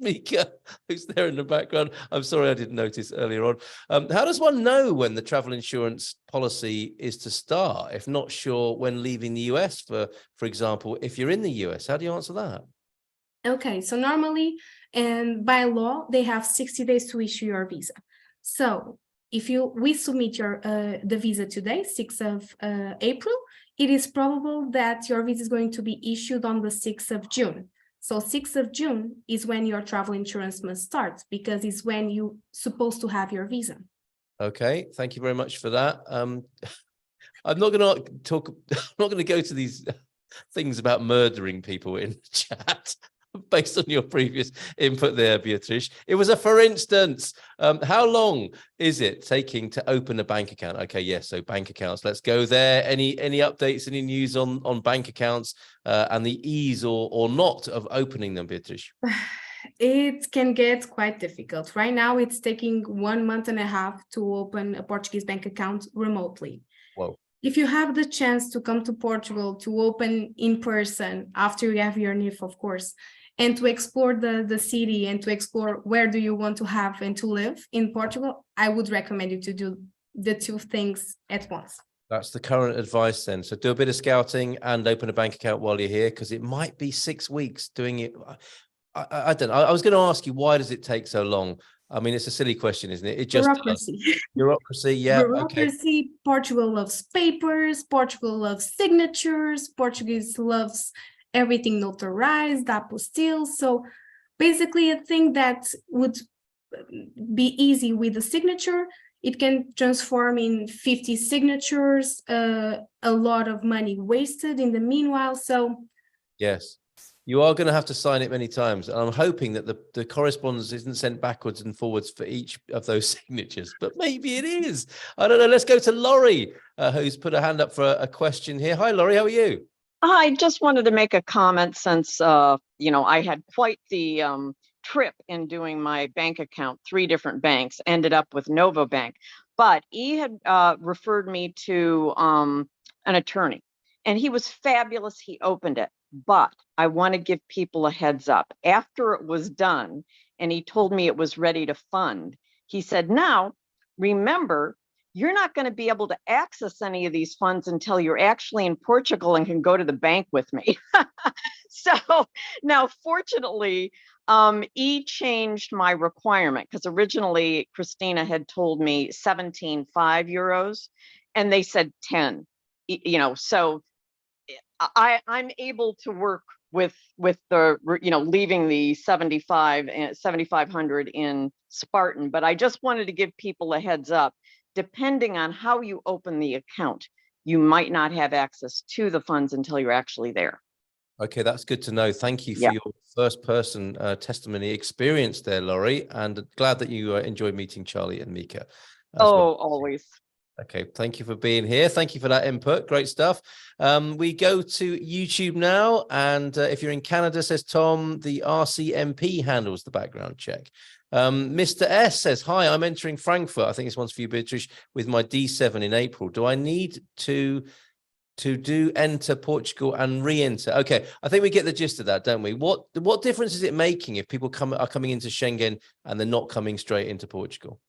Mika, who's there in the background. I'm sorry, I didn't notice earlier on. How does one know when the travel insurance policy is to start, if not sure when leaving the US, for example, if you're in the US? How do you answer that? Okay, so normally, and by law, they have 60 days to issue your visa. So if we submit your the visa today, 6th of April, it is probable that your visa is going to be issued on the 6th of June. So 6th of June is when your travel insurance must start, because it's when you're supposed to have your visa. Okay, thank you very much for that. I'm not going to talk. I'm not going to go to these things about murdering people in the chat. Based on your previous input there, Beatrice. It was a for instance. How long is it taking to open a bank account? Okay, yes, so bank accounts. Let's go there. Any updates, any news on bank accounts and the ease or not of opening them, Beatrice? It can get quite difficult. Right now, it's taking 1.5 months to open a Portuguese bank account remotely. Whoa. If you have the chance to come to Portugal to open in person after you have your NIF, of course, and to explore the city and to explore where do you want to have and to live in Portugal, I would recommend you to do the two things at once. That's the current advice then. So do a bit of scouting and open a bank account while you're here, because it might be 6 weeks doing it. I don't know. I was going to ask you, why does it take so long? I mean, it's a silly question, isn't it? It just bureaucracy. Bureaucracy, yeah. Bureaucracy. Okay. Portugal loves papers. Portugal loves signatures. Portuguese loves everything notarized, apostille. So basically, a thing that would be easy with a signature, it can transform in 50 signatures, a lot of money wasted in the meanwhile. So yes. You are going to have to sign it many times. And I'm hoping that the correspondence isn't sent backwards and forwards for each of those signatures, but maybe it is. I don't know. Let's go to Laurie, who's put her hand up for a question here. Hi, Laurie. How are you? I just wanted to make a comment since, I had quite the trip in doing my bank account, 3 different banks, ended up with Novo Bank. But he had referred me to an attorney, and he was fabulous. He opened it. But I want to give people a heads up. After it was done, and he told me it was ready to fund, he said, now, remember, you're not going to be able to access any of these funds until you're actually in Portugal and can go to the bank with me. So now, fortunately, he changed my requirement, because originally Christina had told me 17.5 euros, and they said 10. So I'm able to work with the leaving the 7,500 in Spartan, but I just wanted to give people a heads up. Depending on how you open the account, you might not have access to the funds until you're actually there. Okay, that's good to know. Thank you for your first person testimony experience there, Laurie, and glad that you enjoyed meeting Charlie and Mika. Always. Okay, thank you for being here. Thank you for that input. Great stuff. We go to YouTube now, and if you're in Canada, says Tom, the RCMP handles the background check. Mr. S says, hi, I'm entering Frankfurt. I think this one's for you, Beatrice, with my D7 in April. Do I need to enter Portugal and re-enter? Okay, I think we get the gist of that, don't we? What difference is it making if people are coming into Schengen and they're not coming straight into Portugal?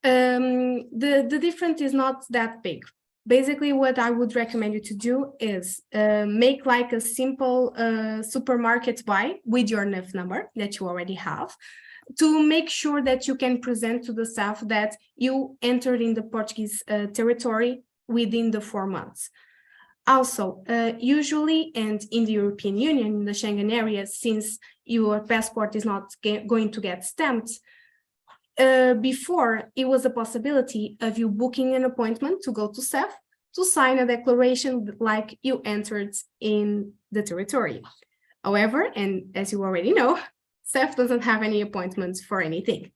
The difference is not that big. Basically, what I would recommend you to do is make like a simple supermarket buy with your NIF number that you already have, to make sure that you can present to the staff that you entered in the Portuguese territory within the 4 months. Also, usually, and in the European Union, in the Schengen area, since your passport is not going to get stamped, before it was a possibility of you booking an appointment to go to CEF to sign a declaration like you entered in the territory. However, and as you already know, CEF doesn't have any appointments for anything.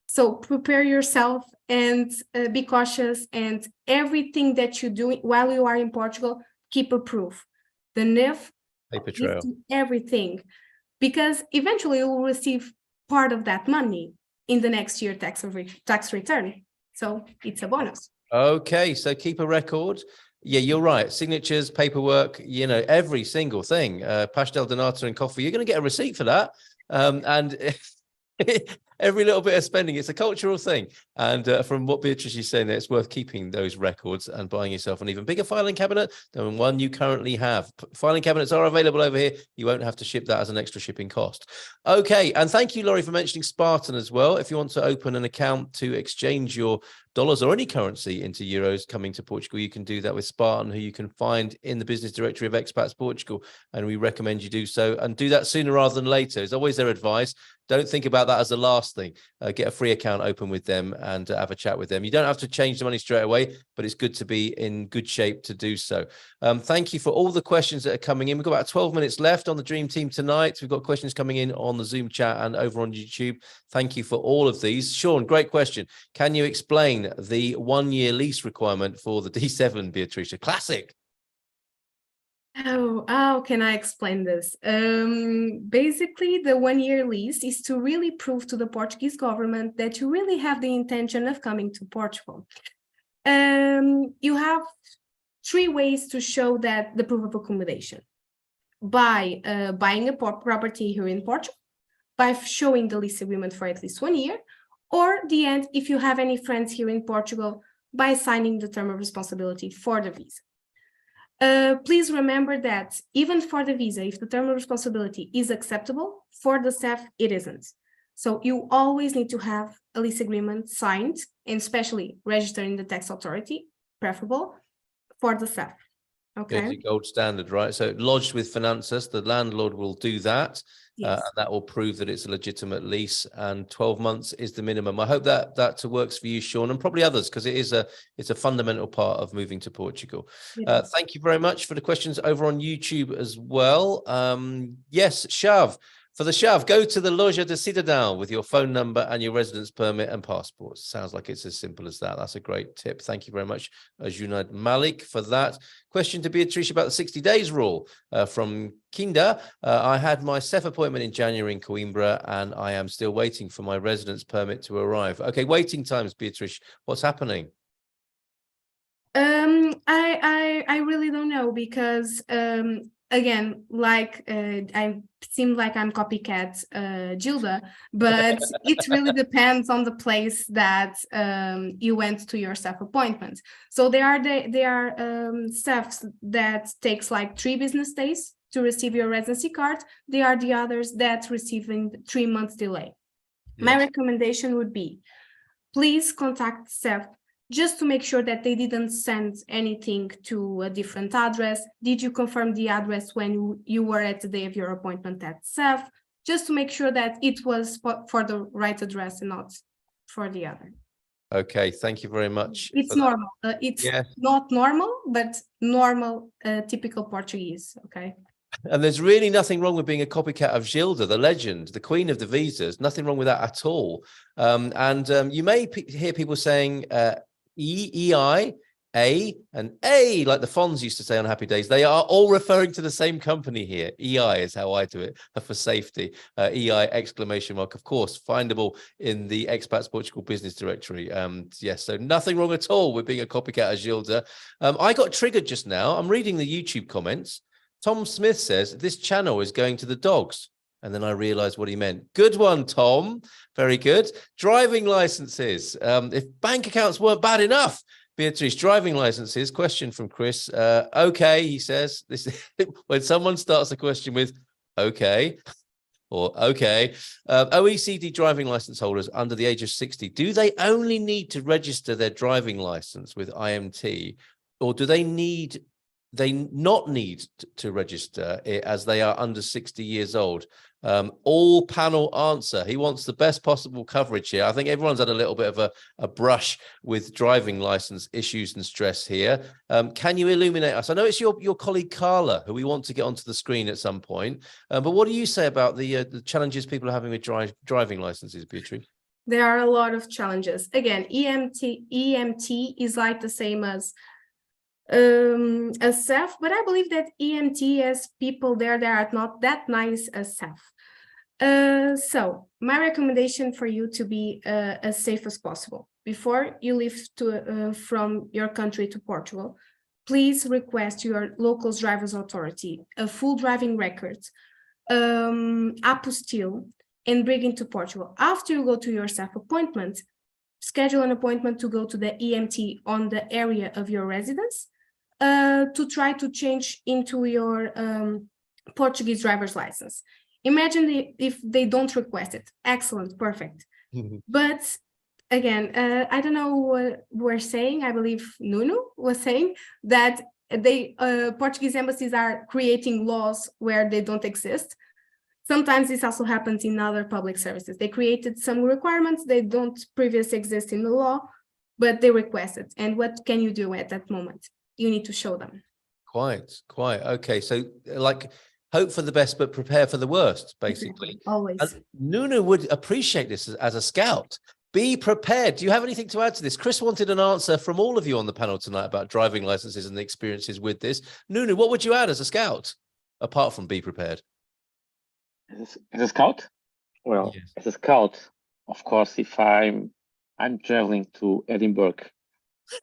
So prepare yourself and be cautious, and everything that you do while you are in Portugal, keep a proof. The NIF, Paper trail. everything, because eventually you will receive part of that money in the next year tax return. So it's a bonus. Okay, so keep a record. Yeah, you're right. Signatures, paperwork, you know, every single thing. Pastel de nata and coffee, you're going to get a receipt for that. And every little bit of spending, it's a cultural thing. And from what Beatrice is saying, it's worth keeping those records and buying yourself an even bigger filing cabinet than one you currently have. Filing cabinets are available over here. You won't have to ship that as an extra shipping cost. Okay, and thank you, Laurie, for mentioning Spartan as well. If you want to open an account to exchange your dollars or any currency into euros coming to Portugal, you can do that with Spartan, who you can find in the business directory of Expats Portugal, and we recommend you do so, and do that sooner rather than later is always their advice. Don't think about that as the last thing. Get a free account open with them and have a chat with them. You don't have to change the money straight away, but it's good to be in good shape to do so. Thank you for all the questions that are coming in. We've got about 12 minutes left on the Dream Team tonight. We've got questions coming in on the Zoom chat and over on YouTube. Thank you for all of these. Sean, great question. Can you explain the 1-year lease requirement for the D7, Beatrice? Classic. Oh, how can I explain this? Basically, the 1-year lease is to really prove to the Portuguese government that you really have the intention of coming to Portugal. You have 3 ways to show that the proof of accommodation: by buying a property here in Portugal, by showing the lease agreement for at least 1 year, or the end, if you have any friends here in Portugal, by signing the term of responsibility for the visa. Please remember that even for the visa, if the term of responsibility is acceptable, for the CEF, it isn't. So you always need to have a lease agreement signed, and especially registered in the tax authority, preferable, for the CEF. Okay. It's the gold standard, right? So lodged with Finances, the landlord will do that. Yes. And that will prove that it's a legitimate lease, and 12 months is the minimum. I hope that works for you, Sean, and probably others, because it's a fundamental part of moving to Portugal. Thank you very much for the questions over on YouTube as well. Yes, Shav. For the Shav, go to the Loja de Cidadão with your phone number and your residence permit and passports. Sounds like it's as simple as that. That's a great tip. Thank you very much, Junaid Malik, for that. Question to Beatrice about the 60 days rule from Kinda. I had my CEF appointment in January in Coimbra, and I am still waiting for my residence permit to arrive. Okay, waiting times, Beatrice. What's happening? I really don't know, because again, like I seem like I'm copycat Gilda, but it really depends on the place that you went to your CEF appointment. So there are CEFs that takes like 3 business days to receive your residency card. There are the others that receiving 3 months delay. Yes. My recommendation would be, please contact CEF just to make sure that they didn't send anything to a different address. Did you confirm the address when you were at the day of your appointment at CEF? Just to make sure that it was for the right address and not for the other. Okay, thank you very much. It's normal. It's not normal, but normal, typical Portuguese, okay? And there's really nothing wrong with being a copycat of Gilda, the legend, the queen of the visas. Nothing wrong with that at all. You may hear people saying EI, A, and A, like the Fonz used to say on Happy Days. They are all referring to the same company here. EI is how I do it for safety. EI exclamation mark, of course, findable in the Expats Portugal business directory. Yes, so nothing wrong at all with being a copycat of Gilda. I got triggered just now. I'm reading the YouTube comments. Tom Smith says, this channel is going to the dogs. And then I realized what he meant. Good one, Tom. Very good. Driving licenses. If bank accounts weren't bad enough, Beatrice, driving licenses. Question from Chris. Okay, he says. This when someone starts a question with okay or okay. OECD driving license holders under the age of 60, do they only need to register their driving license with IMT, or do they need they not need to register it as they are under 60 years old? All panel answer. He wants the best possible coverage here. I think everyone's had a little bit of a brush with driving license issues and stress here. Can you illuminate us? I know it's your colleague Carla, who we want to get onto the screen at some point. But what do you say about the challenges people are having with driving licenses, Beatrice? There are a lot of challenges. Again, EMT is like the same as SEF, but I believe that EMT has people there that are not that nice as SEF. So my recommendation for you to be as safe as possible. Before you leave from your country to Portugal, please request your local driver's authority a full driving record, apostille, and bring it to Portugal. After you go to your SEF appointment, schedule an appointment to go to the EMT on the area of your residence to try to change into your Portuguese driver's license. Imagine if they don't request it. Excellent, perfect. But again, I don't know what we're saying. I believe Nuno was saying that Portuguese embassies are creating laws where they don't exist. Sometimes this also happens in other public services. They created some requirements they don't previously exist in the law, but they request it. And what can you do at that moment? You need to show them. Quite. Okay, so like hope for the best, but prepare for the worst, basically. Exactly. Always. And Nuno would appreciate this as a scout. Be prepared. Do you have anything to add to this? Chris wanted an answer from all of you on the panel tonight about driving licenses and the experiences with this. Nuno, what would you add as a scout, apart from be prepared? As a scout? Well, Yes. as a scout, of course, if I'm traveling to Edinburgh,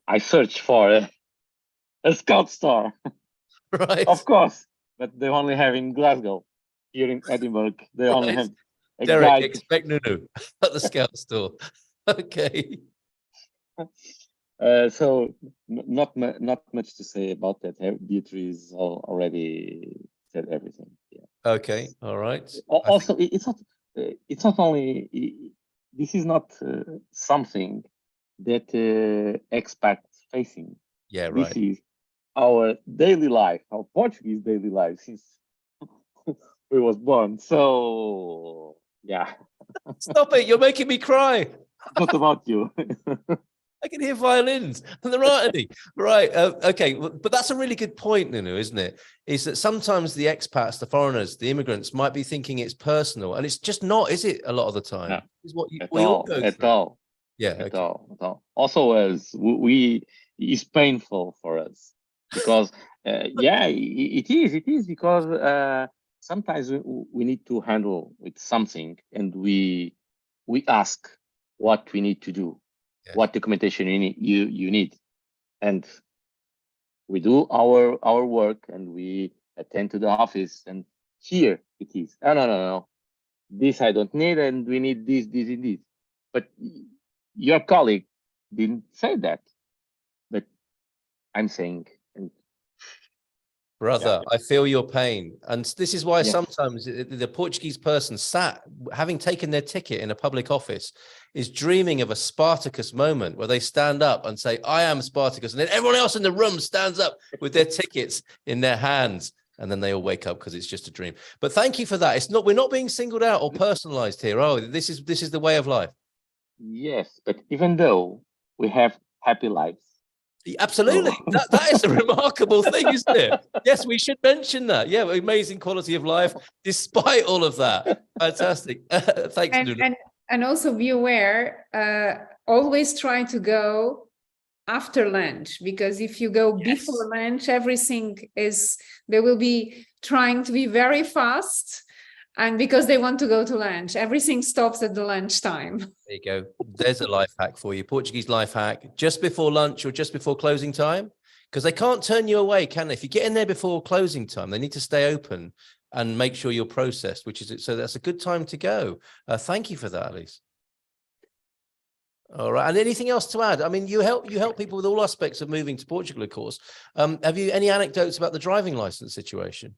I search for a scout store. Right. Of course, but they only have in Glasgow. Here in Edinburgh, they only Right. have a Derek, guide. expect Nuno at the scout store. Okay. So not much to say about that. Beatrice already said everything. Yeah. Okay. All right. Also, it's not only. This is not something that expats facing. Yeah. Right. This is our daily life, our Portuguese daily life since we was born. So yeah. Stop it! You're making me cry. Not about you. I can hear violins, and there aren't any. Right. Okay. But that's a really good point, Nuno, isn't it? Is that sometimes the expats, the foreigners, the immigrants might be thinking it's personal, and it's just not, is it? A lot of the time, No. is what we all, all go at through. all. Yeah. At Okay. all. Also, as it's painful for us because it is because sometimes we need to handle with something, and we ask what we need to do. Yes. What documentation you need, and we do our work, and we attend to the office, and here it is. No. This I don't need, and we need this, and this. But your colleague didn't say that. But I'm saying, and Brother, yeah. I feel your pain. And this is why Yes. sometimes the Portuguese person having taken their ticket in a public office, is dreaming of a Spartacus moment where they stand up and say, I am Spartacus. And then everyone else in the room stands up with their tickets in their hands. And then they all wake up because it's just a dream. But thank you for that. We're not being singled out or personalized here. Oh, this is the way of life. Yes, but even though we have happy lives. Absolutely. That is a remarkable thing, isn't it? Yes, we should mention that. Yeah, amazing quality of life despite all of that. Fantastic. Thanks, Nuno. And also be aware, always try to go after lunch, because if you go before lunch, they will be trying to be very fast. And because they want to go to lunch, everything stops at the lunchtime. There you go. There's a life hack for you. Portuguese life hack. Just before lunch or just before closing time, because they can't turn you away, can they? If you get in there before closing time, they need to stay open and make sure you're processed, which is it. So that's a good time to go. Thank you for that, Alice. All right. And anything else to add? I mean, you help people with all aspects of moving to Portugal, of course. Have you any anecdotes about the driving license situation?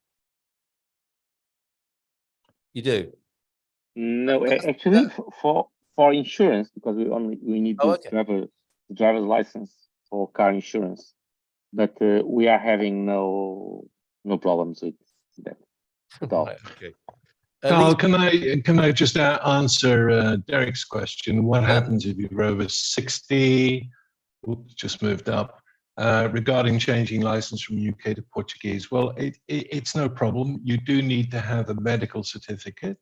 You do? No, actually, for insurance, because we need Oh, this driver's license for car insurance. but we are having no problems with that at all. Right, okay. Carl, can I just answer Derek's question? What happens if you're over 60? Oops, just moved up. Regarding changing license from UK to Portuguese, well, it's no problem. You do need to have a medical certificate.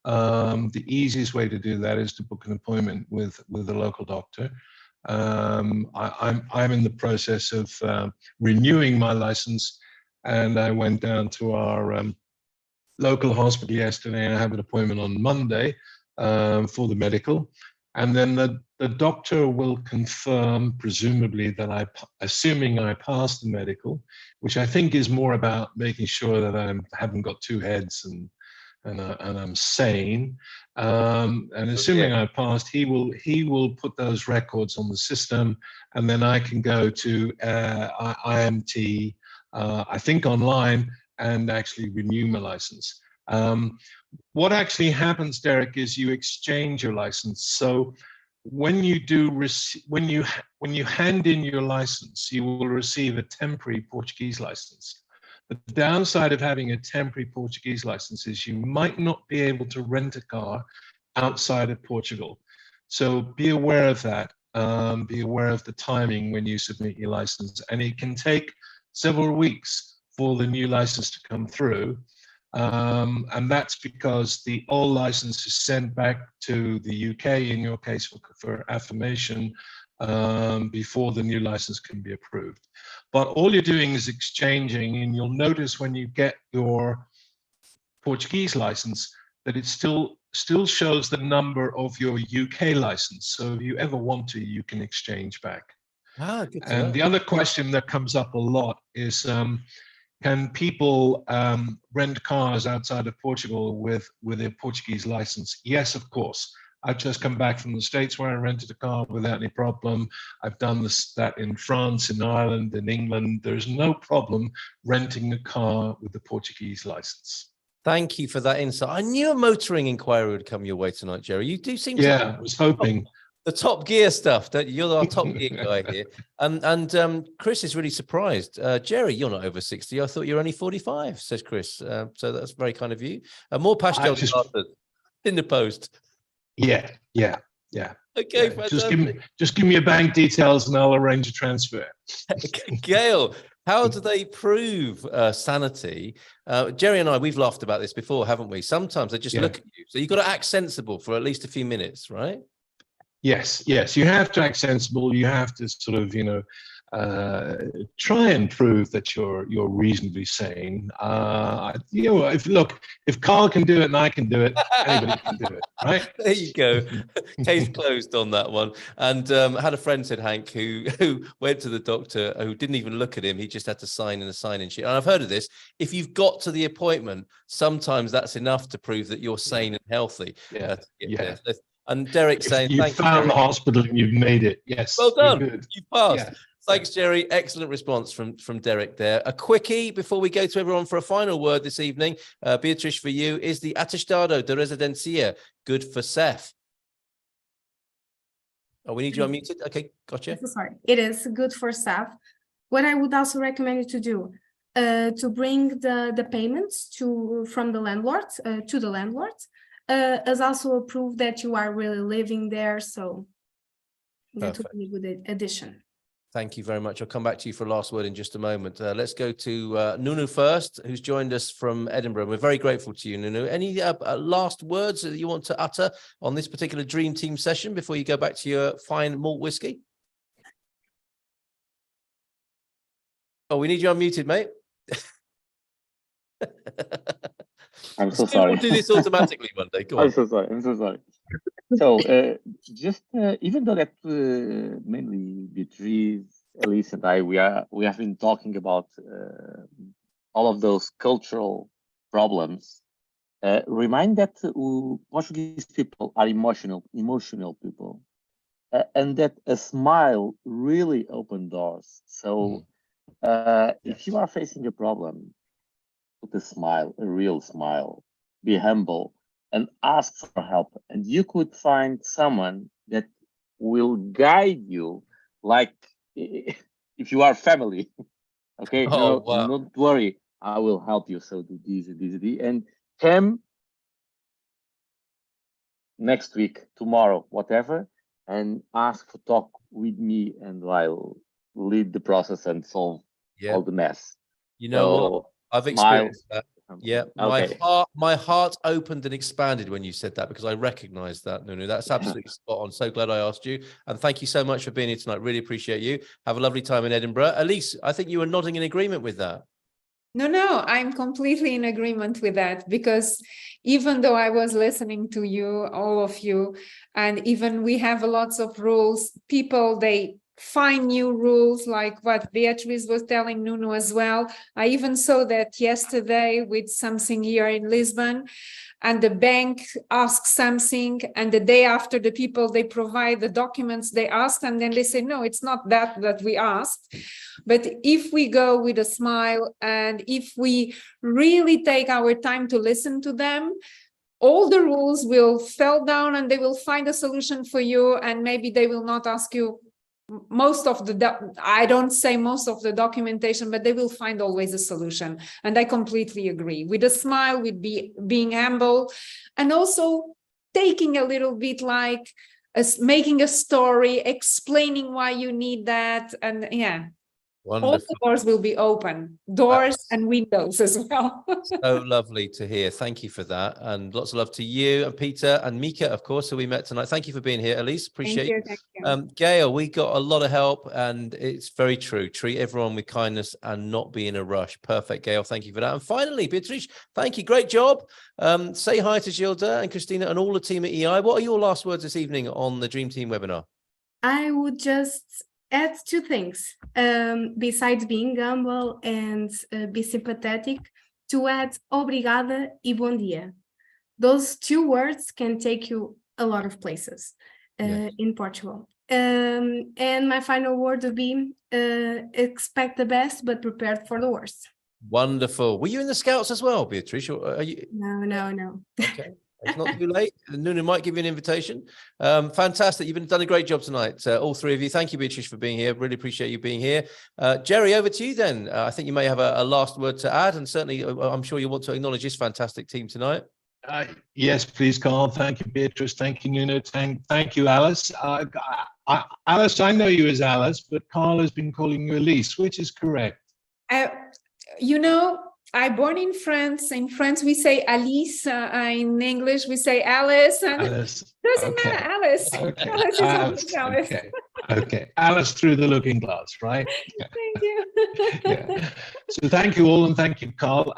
The easiest way to do that is to book an appointment with a local doctor. I'm in the process of renewing my license, and I went down to our local hospital yesterday, and I have an appointment on Monday for the medical. And then the doctor will confirm, presumably, that assuming I passed the medical, which I think is more about making sure that I haven't got two heads and I'm sane. And assuming I passed, he will put those records on the system, and then I can go to IMT, I think online, and actually renew my license. What actually happens, Derek, is you exchange your license. So when you when you hand in your license, you will receive a temporary Portuguese license. The downside of having a temporary Portuguese license is you might not be able to rent a car outside of Portugal. So be aware of that. Be aware of the timing when you submit your license, and it can take several weeks for the new license to come through. And that's because the old license is sent back to the UK, in your case, for affirmation, before the new license can be approved. But all you're doing is exchanging, and you'll notice when you get your Portuguese license that it still shows the number of your UK license. So if you ever want to, you can exchange back. Ah, good to And know. the other question that comes up a lot is, can people rent cars outside of Portugal with a Portuguese license? Yes, of course. I've just come back from the States where I rented a car without any problem. I've done that in France, in Ireland, in England. There's no problem renting a car with a Portuguese license. Thank you for that insight. I knew a motoring inquiry would come your way tonight, Jerry. You do seem to. Yeah, I was hoping. The Top Gear stuff. That you're our Top Gear guy here, and Chris is really surprised. Jerry, you're not over 60. I thought you're only 45. Says Chris. So that's very kind of you. More pastel in the post. Yeah. Okay, Yeah, fantastic. just give me your bank details and I'll arrange a transfer. Gail, how do they prove sanity? Jerry and I, we've laughed about this before, haven't we? Sometimes they just look at you. So you've got to act sensible for at least a few minutes, right? Yes. You have to act sensible. You have to sort of, try and prove that you're reasonably sane. If Carl can do it and I can do it, anybody can do it, right? There you go. Case closed on that one. And I had a friend, said Hank, who went to the doctor, who didn't even look at him. He just had to sign in a sign-in sheet. And I've heard of this. If you've got to the appointment, sometimes that's enough to prove that you're sane and healthy. Yeah. And Derek saying, you found the hospital and you've made it. Yes. Well done. Good. You passed. Yeah. Thanks, Jerry. Excellent response from Derek there. A quickie before we go to everyone for a final word this evening. Beatrice, for you, is the Atestado de Residencia good for Seth? Oh, we need you unmuted. Okay, gotcha. So sorry. It is good for Seth. What I would also recommend you to do, to bring the payments from the landlord to the landlord, as also a proof that you are really living there. So that would be a good addition. Thank you very much. I'll come back to you for a last word in just a moment. Let's go to Nunu first, who's joined us from Edinburgh. We're very grateful to you, Nunu. Any last words that you want to utter on this particular Dream Team session before you go back to your fine malt whiskey? Oh, we need you unmuted, mate. I'm so sorry. We'll do this automatically one day. Go on. I'm so sorry. So just even though that mainly Beatrice, Elise, and I, we have been talking about all of those cultural problems. Remind that Portuguese people are emotional people, and that a smile really opens doors. So if you are facing a problem, put a smile, a real smile, be humble, and ask for help. And you could find someone that will guide you like if you are family, okay, Oh, wow. don't worry, I will help you. So do this and this and this, and come next week, tomorrow, whatever, and ask for talk with me, and I'll lead the process and solve Yeah. all the mess. You know what? So I've smile. experienced that. Yeah, Okay. my heart opened and expanded when you said that, because I recognized that, Nunu. That's absolutely spot on. So glad I asked you. And thank you so much for being here tonight. Really appreciate you. Have a lovely time in Edinburgh. Elise, I think you were nodding in agreement with that. No, I'm completely in agreement with that, because even though I was listening to you, all of you, and even we have lots of rules, people, they find new rules, like what Beatrice was telling Nuno as well. I even saw that yesterday with something here in Lisbon, and the bank asks something, and the day after, the people, they provide the documents they asked, and then they say, no, it's not that we asked. But if we go with a smile, and if we really take our time to listen to them, all the rules will fall down, and they will find a solution for you, and maybe they will not ask you most of the, I don't say most of the documentation, but they will find always a solution. And I completely agree. With a smile, with being humble, and also taking a little bit like making a story, explaining why you need that. And yeah, Wonderful. all the doors will be open, doors and windows as well. So lovely to hear. Thank you for that. And lots of love to you and Peter and Mika, of course, who we met tonight. Thank you for being here, Elise. Appreciate Thank you. Gail, we got a lot of help, and it's very true. Treat everyone with kindness and not be in a rush. Perfect, Gail. Thank you for that. And finally, Beatrice, thank you. Great job. Say hi to Gilda and Christina and all the team at EI. What are your last words this evening on the Dream Team webinar? I would just add two things, besides being humble and be sympathetic, to add obrigada e bom dia. Those two words can take you a lot of places in Portugal. And my final word would be expect the best, but prepared for the worst. Wonderful. Were you in the Scouts as well, Beatrice? Or are you? No. Okay. It's not too late. Nuno might give you an invitation. Fantastic. You've done a great job tonight, all three of you. Thank you, Beatrice, for being here. Really appreciate you being here. Jerry, over to you then. I think you may have a last word to add, and certainly I'm sure you want to acknowledge this fantastic team tonight. Yes, please, Carl. Thank you, Beatrice. Thank you, Nuno. Thank you, Alice. Alice, I know you as Alice, but Carl has been calling you Elise, which is correct. You know, I born in France. In France, we say Alice. In English, we say Alice. And Alice. Doesn't matter, Alice. Okay. Alice is always Alice. Okay. Alice through the looking glass, right? Thank you. Yeah. So thank you all, and thank you, Carl.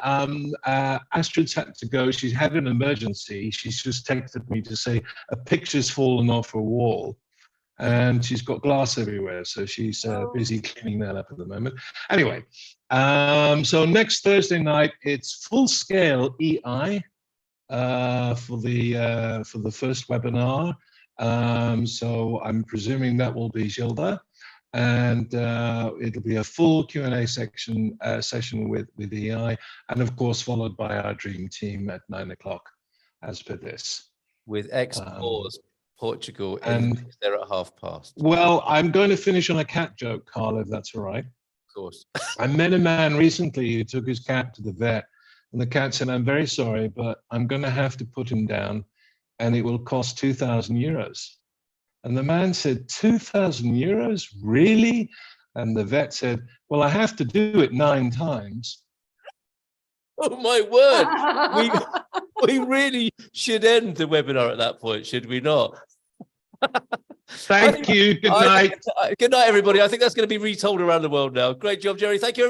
Astrid's had to go. She's had an emergency. She's just texted me to say a picture's fallen off her wall, and she's got glass everywhere. So she's busy cleaning that up at the moment. Anyway, so next Thursday night, it's full scale EI for the first webinar. So I'm presuming that will be Gilda, and it'll be a full Q&A session with EI, and of course followed by our dream team at 9 o'clock, as per this. With Expats, Portugal, and they're at past. Well, I'm going to finish on a cat joke, Carl, if that's all right. Of course. I met a man recently who took his cat to the vet, and the cat said, "I'm very sorry, but I'm going to have to put him down, and it will cost 2,000 euros. And the man said, 2,000 euros? Really? And the vet said, well, I have to do it 9 times. Oh, my word. We really should end the webinar at that point, should we not? Thank you. Good night. Good night, everybody. I think that's going to be retold around the world now. Great job, Jerry. Thank you.